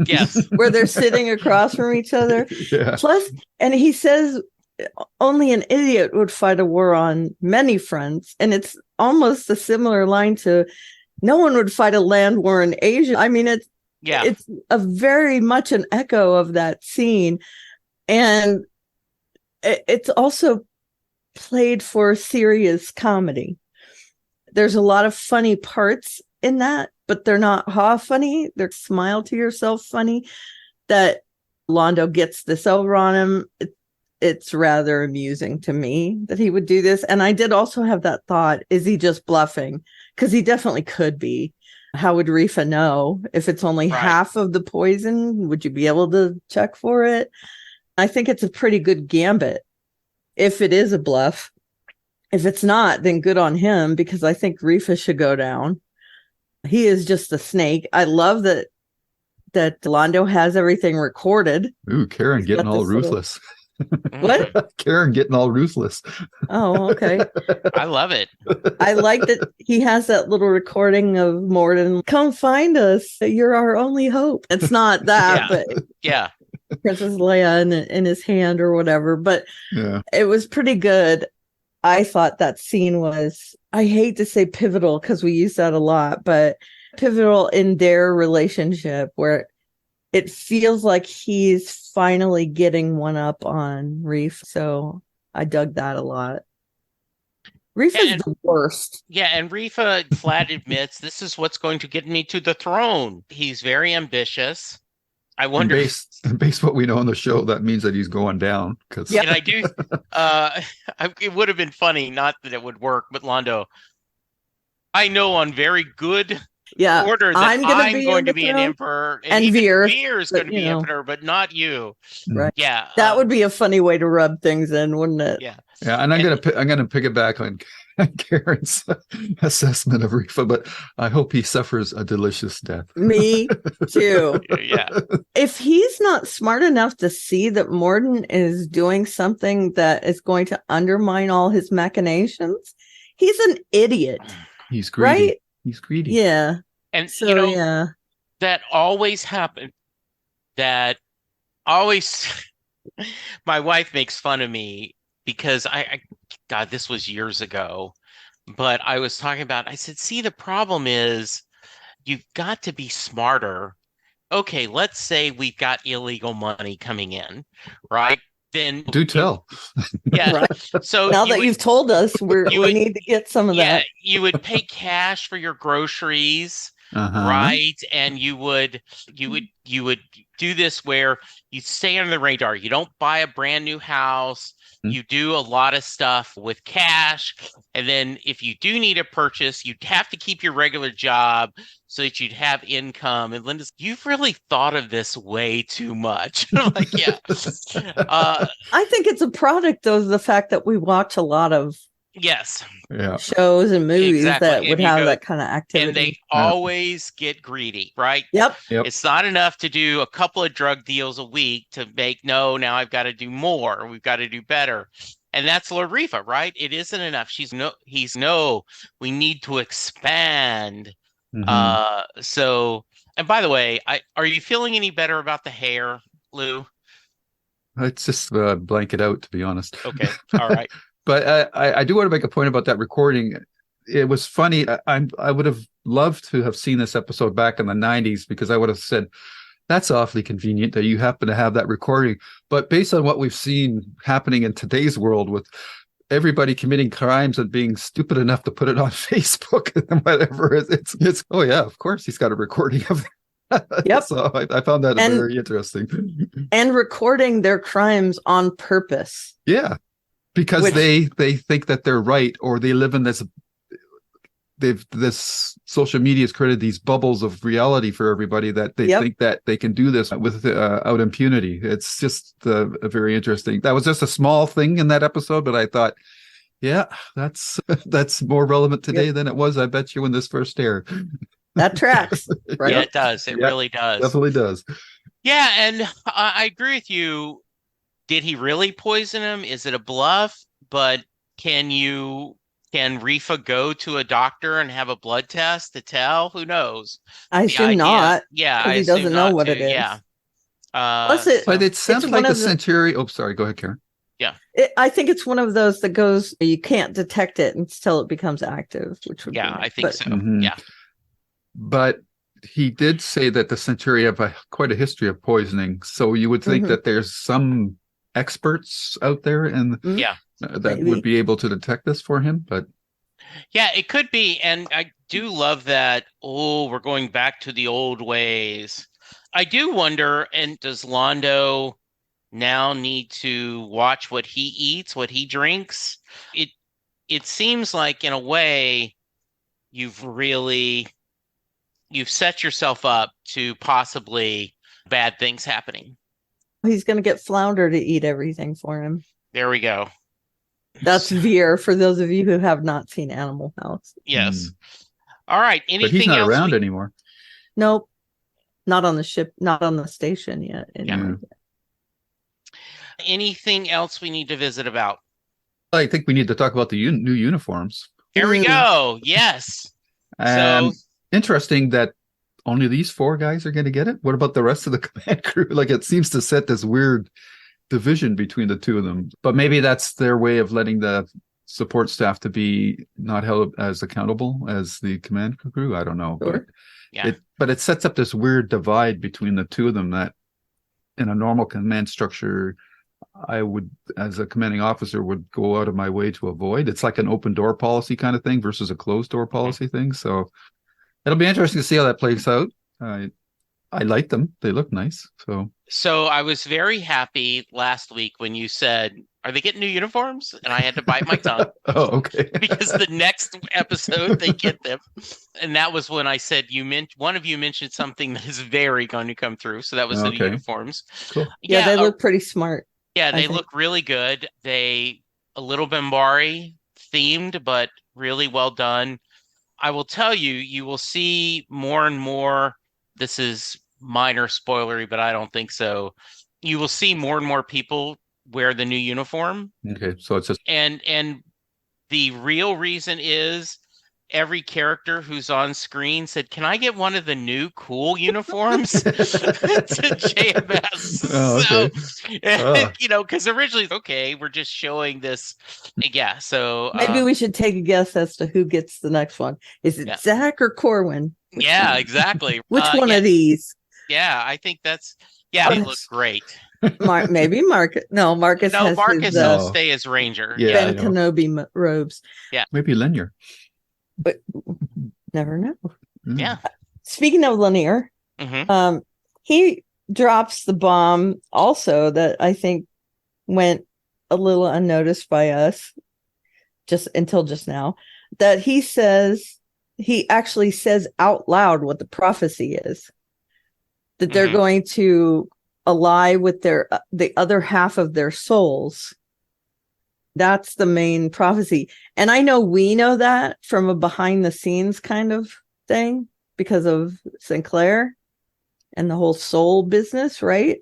Yes. Where they're sitting across from each other. Yeah. Plus, and he says only an idiot would fight a war on many fronts. And it's almost a similar line to no one would fight a land war in Asia. I mean, it's a very much an echo of that scene. And it's also played for serious comedy. There's a lot of funny parts in that, but they're not funny. They're smile to yourself funny. That Londo gets this over on him. It's rather amusing to me that he would do this. And I did also have that thought, is he just bluffing? Because he definitely could be. How would Rifa know if it's only half of the poison? Would you be able to check for it? I think it's a pretty good gambit if it is a bluff. If it's not, then good on him, because I think Rifa should go down. He is just a snake. I love that Londo has everything recorded. Ooh, Karen getting all ruthless. What? Karen getting all ruthless. Oh, okay. I love it. I like that he has that little recording of Morden. Come find us. You're our only hope. It's not that, but yeah. Princess Leia in his hand or whatever. But it was pretty good. I thought that scene was, I hate to say pivotal because we use that a lot, but pivotal in their relationship, where it feels like he's finally getting one up on Reef. So I dug that a lot. Reef is the worst. Yeah, and Rifa flat admits this is what's going to get me to the throne. He's very ambitious. I wonder, based what we know on the show, that means that he's going down. And I do. It would have been funny, not that it would work, but Londo, I know on very good order that I'm going to be an emperor, and Veer is going to be emperor, but not you. Right? Yeah, that would be a funny way to rub things in, wouldn't it? Yeah. Yeah, and I'm gonna pick it back on Karen's assessment of Rifa, but I hope he suffers a delicious death. Me too. Yeah. If he's not smart enough to see that Morden is doing something that is going to undermine all his machinations, he's an idiot. He's greedy. Right? He's greedy. Yeah. And So, yeah. that always happened. That always, my wife makes fun of me because God, this was years ago, but I was talking about, I said, see, the problem is you've got to be smarter. Okay, let's say we've got illegal money coming in, right? Then Do tell. yeah. Right. So Now that you've told us, we need to get some of that. you would pay cash for your groceries, Uh-huh. right? And you would do this where you stay under the radar. You don't buy a brand new house. You do a lot of stuff with cash. And then if you do need a purchase, you'd have to keep your regular job so that you'd have income. And Linda's, you've really thought of this way too much. I'm like, yeah. I think it's a product of the fact that we watch a lot of yes. Yeah. shows and movies Exactly. that would have that kind of activity. And they always get greedy, right? Yep. It's not enough to do a couple of drug deals a week to make, no, now I've got to do more. We've got to do better. And that's Lord Rifa, right? It isn't enough. We need to expand. So, and by the way, are you feeling any better about the hair, Lou? Let's just blank it out, to be honest. Okay. All right. But I do want to make a point about that recording. It was funny. I would have loved to have seen this episode back in the 90s, because I would have said, that's awfully convenient that you happen to have that recording. But based on what we've seen happening in today's world, with everybody committing crimes and being stupid enough to put it on Facebook and whatever, it's oh yeah, of course he's got a recording of that. Yep. So I found that very interesting. And recording their crimes on purpose. Yeah. Because they think that they're right, or they live in this social media has created these bubbles of reality for everybody, that they think that they can do this without impunity. It's just a very interesting. That was just a small thing in that episode, but I thought, yeah, that's more relevant today than it was, I bet you, when this first aired. That tracks, right? Yeah, it does. It really does. Definitely does. Yeah, and I agree with you. Did he really poison him? Is it a bluff? But can Rifa go to a doctor and have a blood test to tell? Who knows? I assume not. Yeah, he doesn't know what it is. Yeah. But it sounded like the centurion. Oh, sorry. Go ahead, Karen. Yeah. I think it's one of those that goes, you can't detect it until it becomes active, which would I think so. Yeah. But he did say that the centurion have quite a history of poisoning. So you would think that there's some experts out there and that would be able to detect this for him. But yeah, it could be. And I do love that. Oh, we're going back to the old ways. I do wonder, and does Londo now need to watch what he eats, what he drinks? It seems like, in a way, you've set yourself up to possibly bad things happening. He's going to get Flounder to eat everything for him. There we go. That's Veer, for those of you who have not seen Animal House. Yes. All right. Anything but he's not else around anymore. Nope. Not on the ship, not on the station yet. Yeah. Anything else we need to visit about? I think we need to talk about the new uniforms. Here we go. Yes. And interesting that only these 4 guys are going to get it. What about the rest of the command crew? Like, it seems to set this weird division between the two of them. But maybe that's their way of letting the support staff to be not held as accountable as the command crew. I don't know. Sure. But it sets up this weird divide between the two of them that, in a normal command structure, I would, as a commanding officer, would go out of my way to avoid. It's like an open door policy kind of thing versus a closed door policy thing. So it'll be interesting to see how that plays out. I like them. They look nice. So I was very happy last week when you said, are they getting new uniforms? And I had to bite my tongue. Oh, okay. Because the next episode they get them. And that was when I said, one of you mentioned something that is very going to come through. So that was the uniforms. Cool. Yeah, they look pretty smart. Yeah, they look really good. A little Minbari themed, but really well done. I will tell you, you will see more and more. This is minor spoilery, but I don't think so. You will see more and more people wear the new uniform. Okay, so it's just And the real reason is every character who's on screen said, "Can I get one of the new cool uniforms?" to JMS. Oh, okay. So, because originally, okay, we're just showing this. Yeah. So Maybe we should take a guess as to who gets the next one. Is it Zach or Corwin? Yeah, exactly. Which one of these? Yeah, I think that's. Yeah, they look great. Maybe Marcus. No, Marcus. No, has Marcus his, will stay as Ranger. Ben Kenobi robes. Yeah, maybe Linear. But never know. Yeah. Speaking of Linear, he drops the bomb also that I think went a little unnoticed by us just until just now, that he actually says out loud what the prophecy is, that they're going to ally with the other half of their souls. That's the main prophecy. And I know we know that from a behind the scenes kind of thing because of Sinclair and the whole soul business, right?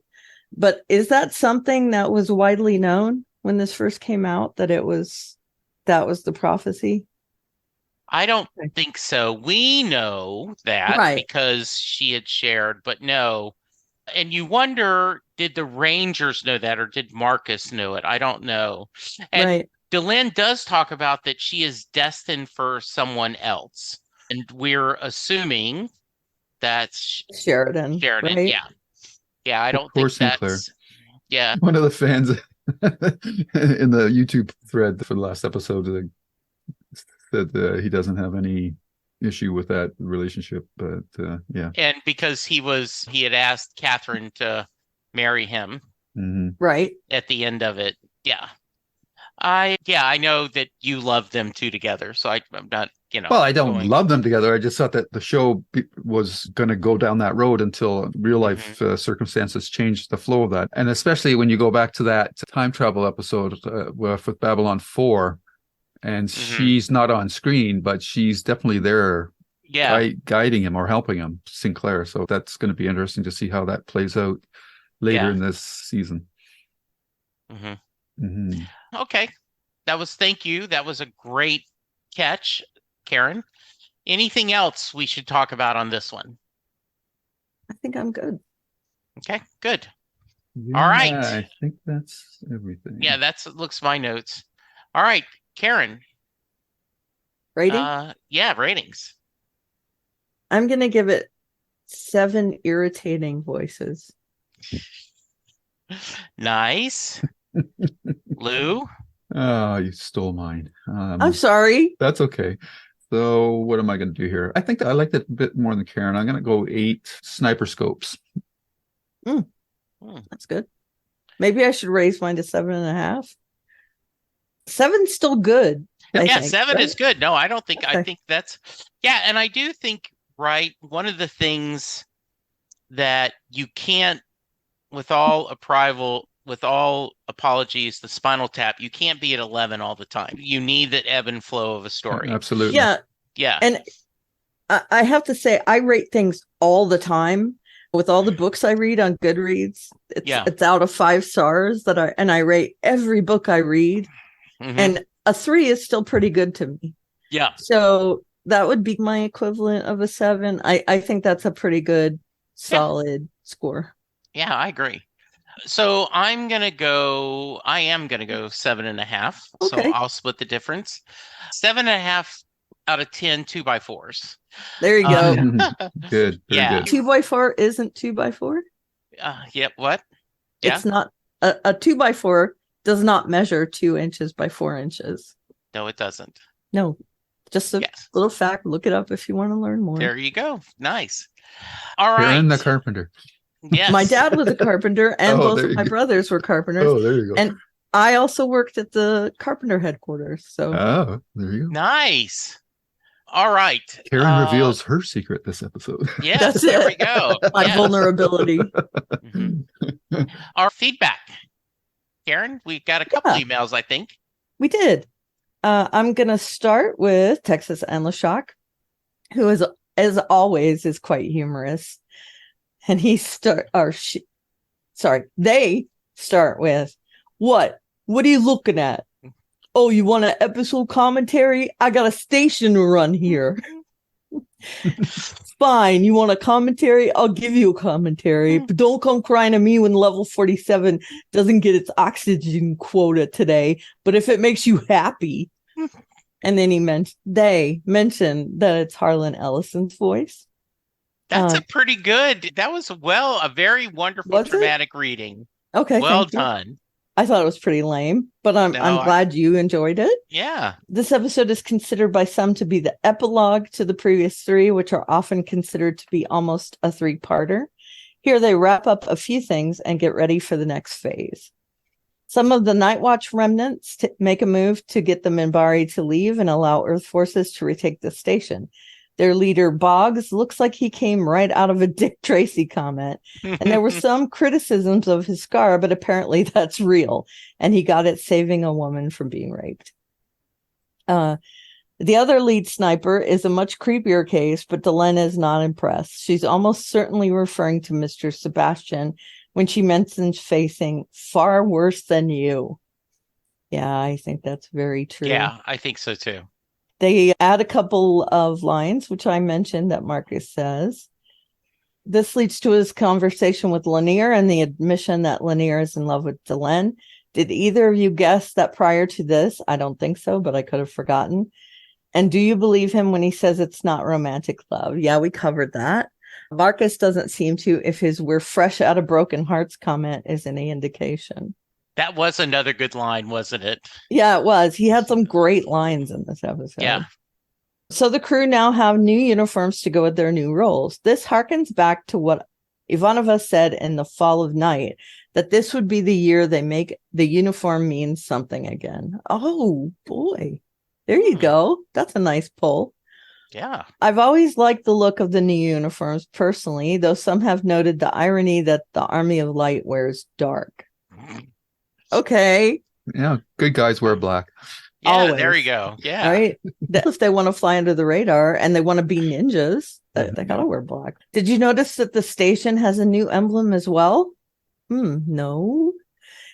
But is that something that was widely known when this first came out, that was the prophecy? I don't think so. We know that because she had shared, but no. And you wonder, did the Rangers know that or did Marcus know it? I don't know. And Delenn does talk about that she is destined for someone else. And we're assuming that's Sheridan. Right? Yeah. Yeah, I don't think Sinclair. That's... Yeah. One of the fans in the YouTube thread for the last episode said he doesn't have any issue with that relationship, but yeah. And because he had asked Catherine to marry him, right at the end of it. Yeah, I know that you love them two together, so I'm not, Well, I don't love them together. I just thought that the show was going to go down that road until real life circumstances changed the flow of that, and especially when you go back to that time travel episode with Babylon 4. And she's not on screen, but she's definitely there guiding him or helping him, Sinclair. So that's going to be interesting to see how that plays out later in this season. Okay. Thank you. That was a great catch, Karen. Anything else we should talk about on this one? I think I'm good. Okay, good. Yeah, all right. I think that's everything. Yeah, looks my notes. All right. Karen. Rating? Ratings. I'm going to give it 7 irritating voices. Nice. Lou? Oh, you stole mine. I'm sorry. That's okay. So what am I going to do here? I think I liked it a bit more than Karen. I'm going to go 8 sniper scopes. That's good. Maybe I should raise mine to 7.5. 7's still good. I think, 7 is good. No, I don't think. Okay. I think that's and I do think one of the things that you can't, with all apologies, the Spinal Tap, you can't be at 11 all the time. You need that ebb and flow of a story. Absolutely. Yeah. And I have to say, I rate things all the time. With all the books I read on Goodreads, it's out of 5 stars I rate every book I read. And a 3 is still pretty good to me. Yeah. So that would be my equivalent of a 7. I think that's a pretty good, solid score. Yeah, I agree. So I am going to go 7.5. Okay. So I'll split the difference. 7.5 out of 10 2x4s. There you go. Good. Very good. 2x4 isn't 2x4? What? Yeah. It's not a 2x4 does not measure 2 inches by 4 inches. No, it doesn't. No, just a little fact. Look it up if you want to learn more. There you go. Nice. All right. And the carpenter. Yes. My dad was a carpenter, and both of my brothers were carpenters. Oh, there you go. And I also worked at the carpenter headquarters. So. Oh, there you go. Nice. All right. Karen reveals her secret this episode. Yes, there we go. My vulnerability. Our feedback. Karen, we got a couple emails, I think. We did. I'm going to start with Texas and LaShock, who is, as always, is quite humorous. And they start with, What are you looking at? Oh, you want an episode commentary? I got a station to run here. Fine, you want a commentary? I'll give you a commentary, but don't come crying to me when level 47 doesn't get its oxygen quota today. But if it makes you happy. And then they mentioned that it's Harlan Ellison's voice. That's a pretty good. That was a very wonderful dramatic reading. Okay, well done. I thought it was pretty lame, but I'm glad you enjoyed it. Yeah. This episode is considered by some to be the epilogue to the previous 3, which are often considered to be almost a 3-parter. Here they wrap up a few things and get ready for the next phase. Some of the Nightwatch remnants make a move to get the Minbari to leave and allow Earth forces to retake the station. Their leader, Boggs, looks like he came right out of a Dick Tracy comment. And there were some criticisms of his scar, but apparently that's real. And he got it saving a woman from being raped. The other lead sniper is a much creepier case, but Delenn is not impressed. She's almost certainly referring to Mr. Sebastian when she mentions facing far worse than you. Yeah, I think that's very true. Yeah, I think so too. They add a couple of lines, which I mentioned that Marcus says. This leads to his conversation with Lanier and the admission that Lanier is in love with Delenn. Did either of you guess that prior to this? I don't think so, but I could have forgotten. And do you believe him when he says it's not romantic love? Yeah, we covered that. Marcus doesn't seem to, if his "we're fresh out of broken hearts" comment is any indication. That was another good line, wasn't it? Yeah, it was. He had some great lines in this episode. Yeah. So the crew now have new uniforms to go with their new roles. This harkens back to what Ivanova said in The Fall of Night, that this would be the year they make the uniform mean something again. Oh, boy. There you go. That's a nice pull. Yeah. I've always liked the look of the new uniforms personally, though some have noted the irony that the Army of Light wears dark. Okay. Yeah, good guys wear black. Yeah, always. There you go. Yeah. Right. If they want to fly under the radar and they want to be ninjas, they gotta wear black. Did you notice that the station has a new emblem as well? No.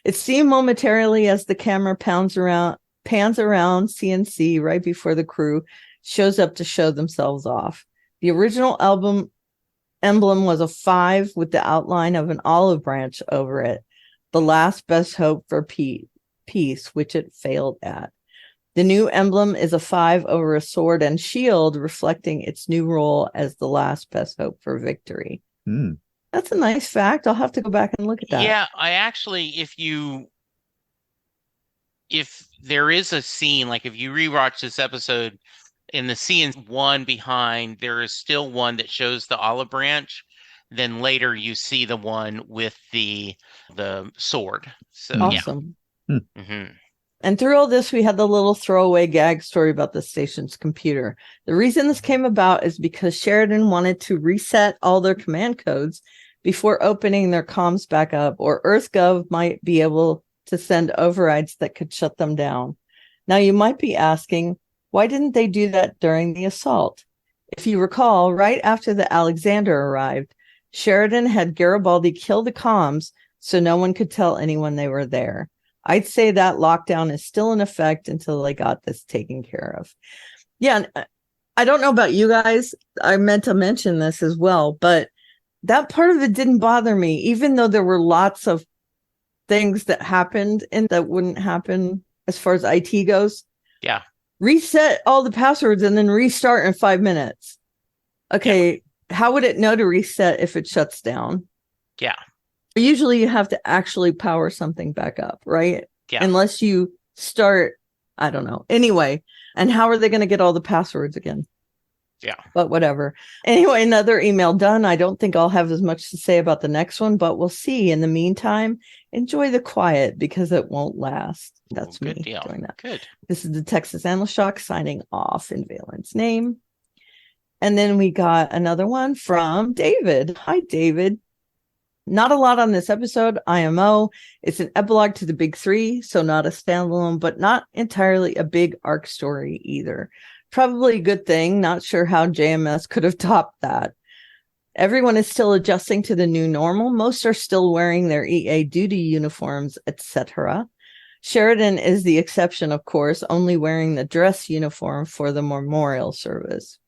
It's seen momentarily as the camera pans around CNC right before the crew shows up to show themselves off. The original emblem was a 5 with the outline of an olive branch over it. The last best hope for peace, which it failed at. The new emblem is a 5 over a sword and shield, reflecting its new role as the last best hope for victory. That's a nice fact. I'll have to go back and look at that. Yeah, I actually, if there is a scene, like if you rewatch this episode, in the scene one behind, there is still one that shows the olive branch. Then later you see the one with the sword. So awesome. Yeah. Mm-hmm. And through all this, we had the little throwaway gag story about the station's computer. The reason this came about is because Sheridan wanted to reset all their command codes before opening their comms back up, or EarthGov might be able to send overrides that could shut them down. Now, you might be asking, why didn't they do that during the assault? If you recall, right after the Alexander arrived, Sheridan had Garibaldi kill the comms so no one could tell anyone they were there. I'd say that lockdown is still in effect until they got this taken care of. Yeah, I don't know about you guys. I meant to mention this as well, but that part of it didn't bother me, even though there were lots of things that happened and that wouldn't happen as far as IT goes. Yeah. Reset all the passwords and then restart in 5 minutes. Okay, how would it know to reset if it shuts down? Yeah. Usually you have to actually power something back up, right? Yeah. Unless you start, I don't know. Anyway, and how are they going to get all the passwords again? Yeah. But whatever. Anyway, another email done. I don't think I'll have as much to say about the next one, but we'll see. In the meantime, enjoy the quiet because it won't last. That's me doing that. Good. This is the Texas Analyst Shock signing off in Valen's name. And then we got another one from David. Hi, David. Not a lot on this episode. IMO. It's an epilogue to the big three, so not a standalone, but not entirely a big arc story either. Probably a good thing. Not sure how JMS could have topped that. Everyone is still adjusting to the new normal. Most are still wearing their EA duty uniforms, etc. Sheridan is the exception, of course, only wearing the dress uniform for the memorial service.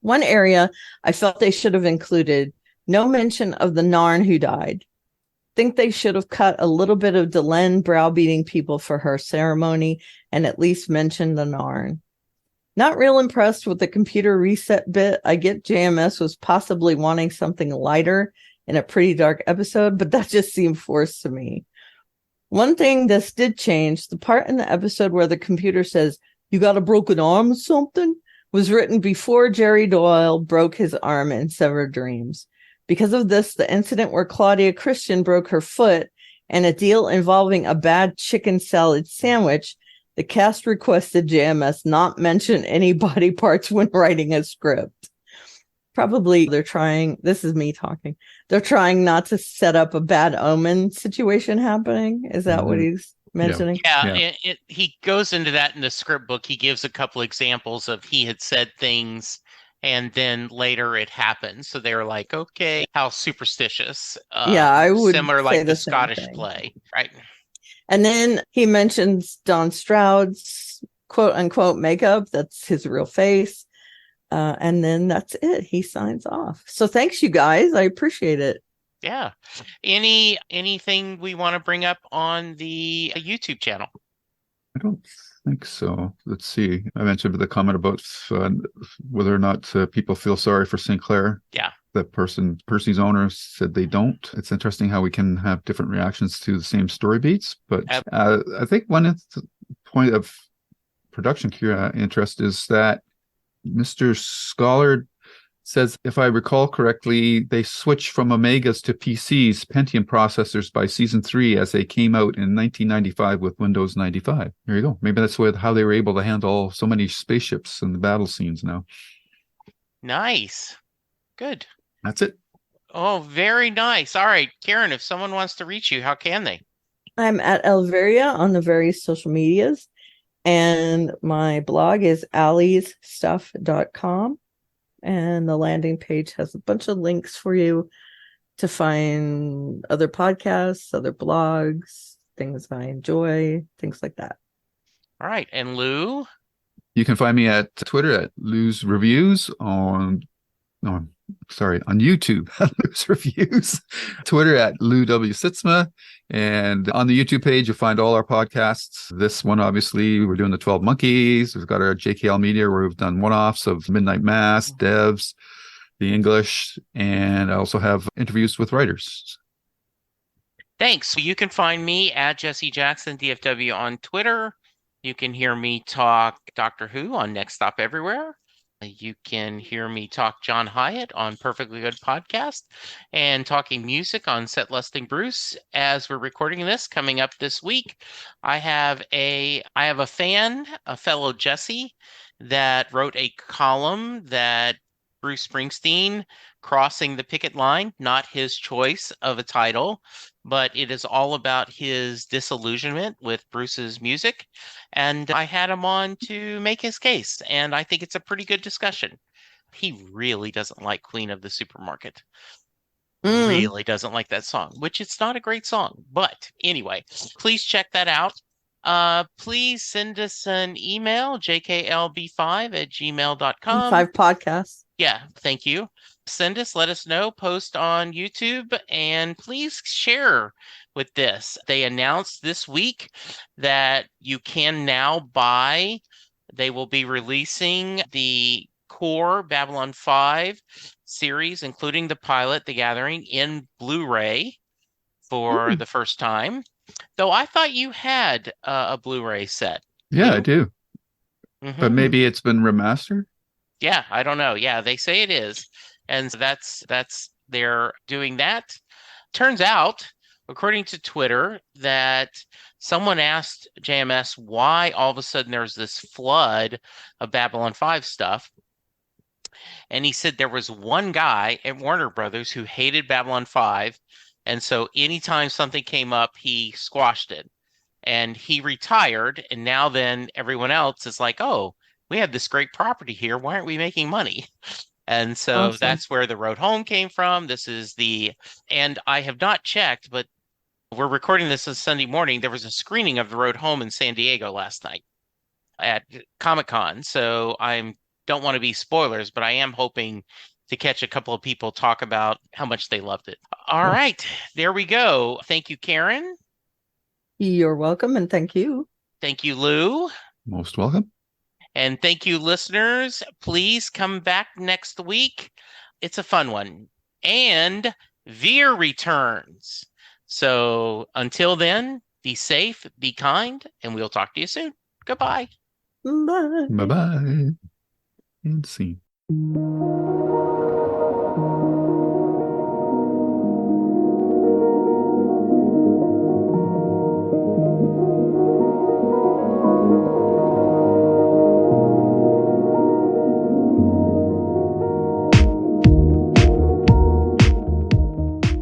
One area I felt they should have included: no mention of the Narn who died. Think they should have cut a little bit of Delenn browbeating people for her ceremony and at least mentioned the Narn. Not real impressed with the computer reset bit. I get JMS was possibly wanting something lighter in a pretty dark episode, but that just seemed forced to me. One thing this did change: the part in the episode where the computer says, "You got a broken arm or something," was written before Jerry Doyle broke his arm in Severed Dreams. Because of this, the incident where Claudia Christian broke her foot and a deal involving a bad chicken salad sandwich, the cast requested JMS not mention any body parts when writing a script. Probably they're trying, this is me talking, they're trying not to set up a bad omen situation happening. Is that what he's mentioning? Yeah. He goes into that in the script book. He gives a couple examples of he had said things and then later it happened. So they were like, okay, how superstitious. Yeah, I would similar say like the same Scottish thing. play, right? And then he mentions Don Stroud's quote unquote makeup. That's his real face. And then that's it. He signs off. So thanks, you guys. I appreciate it. Yeah. Anything we want to bring up on the YouTube channel? I don't think so. Let's see. I mentioned the comment about whether or not people feel sorry for Sinclair. Yeah. That Percy's owner said they don't. It's interesting how we can have different reactions to the same story beats. But I think one point of production interest is that Mr. Scholar says, if I recall correctly, they switched from Omegas to PCs, Pentium processors, by season 3 as they came out in 1995 with Windows 95. There you go. Maybe that's how they were able to handle so many spaceships in the battle scenes now. Nice. Good. That's it. Oh, very nice. All right, Karen, if someone wants to reach you, how can they? I'm at Elveria on the various social medias. And my blog is alliesstuff.com. And the landing page has a bunch of links for you to find other podcasts, other blogs, things I enjoy, things like that. All right. And Lou? You can find me at Twitter at Lou's Reviews, on YouTube, Lou's Reviews, Twitter at Lou W. Sitzma, and on the YouTube page, you'll find all our podcasts. This one, obviously, we're doing the 12 Monkeys. We've got our JKL Media, where we've done one-offs of Midnight Mass, Devs, the English, and I also have interviews with writers. Thanks. You can find me at Jesse Jackson, DFW on Twitter. You can hear me talk Doctor Who on Next Stop Everywhere. You can hear me talk John Hyatt on Perfectly Good Podcast and talking music on Set Lusting Bruce. As we're recording this, coming up this week, I have a fan, a fellow Jesse, that wrote a column that Bruce Springsteen crossing the picket line, not his choice of a title, but it is all about his disillusionment with Bruce's music. And I had him on to make his case, and I think it's a pretty good discussion. He really doesn't like Queen of the Supermarket. Really doesn't like that song, which it's not a great song. But anyway, please check that out. Please send us an email, jklb5@gmail.com. 5 podcasts. Yeah, thank you. Send us, let us know, post on YouTube, and please share with this. They announced this week that you can now buy, they will be releasing the core Babylon 5 series, including the pilot, The Gathering, in Blu-ray for the first time. Though I thought you had a Blu-ray set. Yeah, I do. But maybe it's been remastered? Yeah, I don't know. Yeah, they say it is. And so that's they're doing that. Turns out, according to Twitter, that someone asked JMS why all of a sudden there's this flood of Babylon 5 stuff. And he said there was one guy at Warner Brothers who hated Babylon 5 And so anytime something came up, he squashed it. And he retired. And now then everyone else is like, oh, we have this great property here. Why aren't we making money? And so Awesome. that's where the road home came from. And I have not checked, but we're recording this on Sunday morning. There was a screening of the road home in San Diego last night at Comic-Con. So I don't want to be spoilers, but I am hoping to catch a couple of people talk about how much they loved it. All Cool. right, there we go. Thank you, Karen. You're welcome, and thank you. Thank you, Lou. Most welcome. And thank you, listeners. Please come back next week. It's a fun one. And Veer returns. So until then, be safe, be kind, and we'll talk to you soon. Goodbye. Bye. Bye bye. And scene.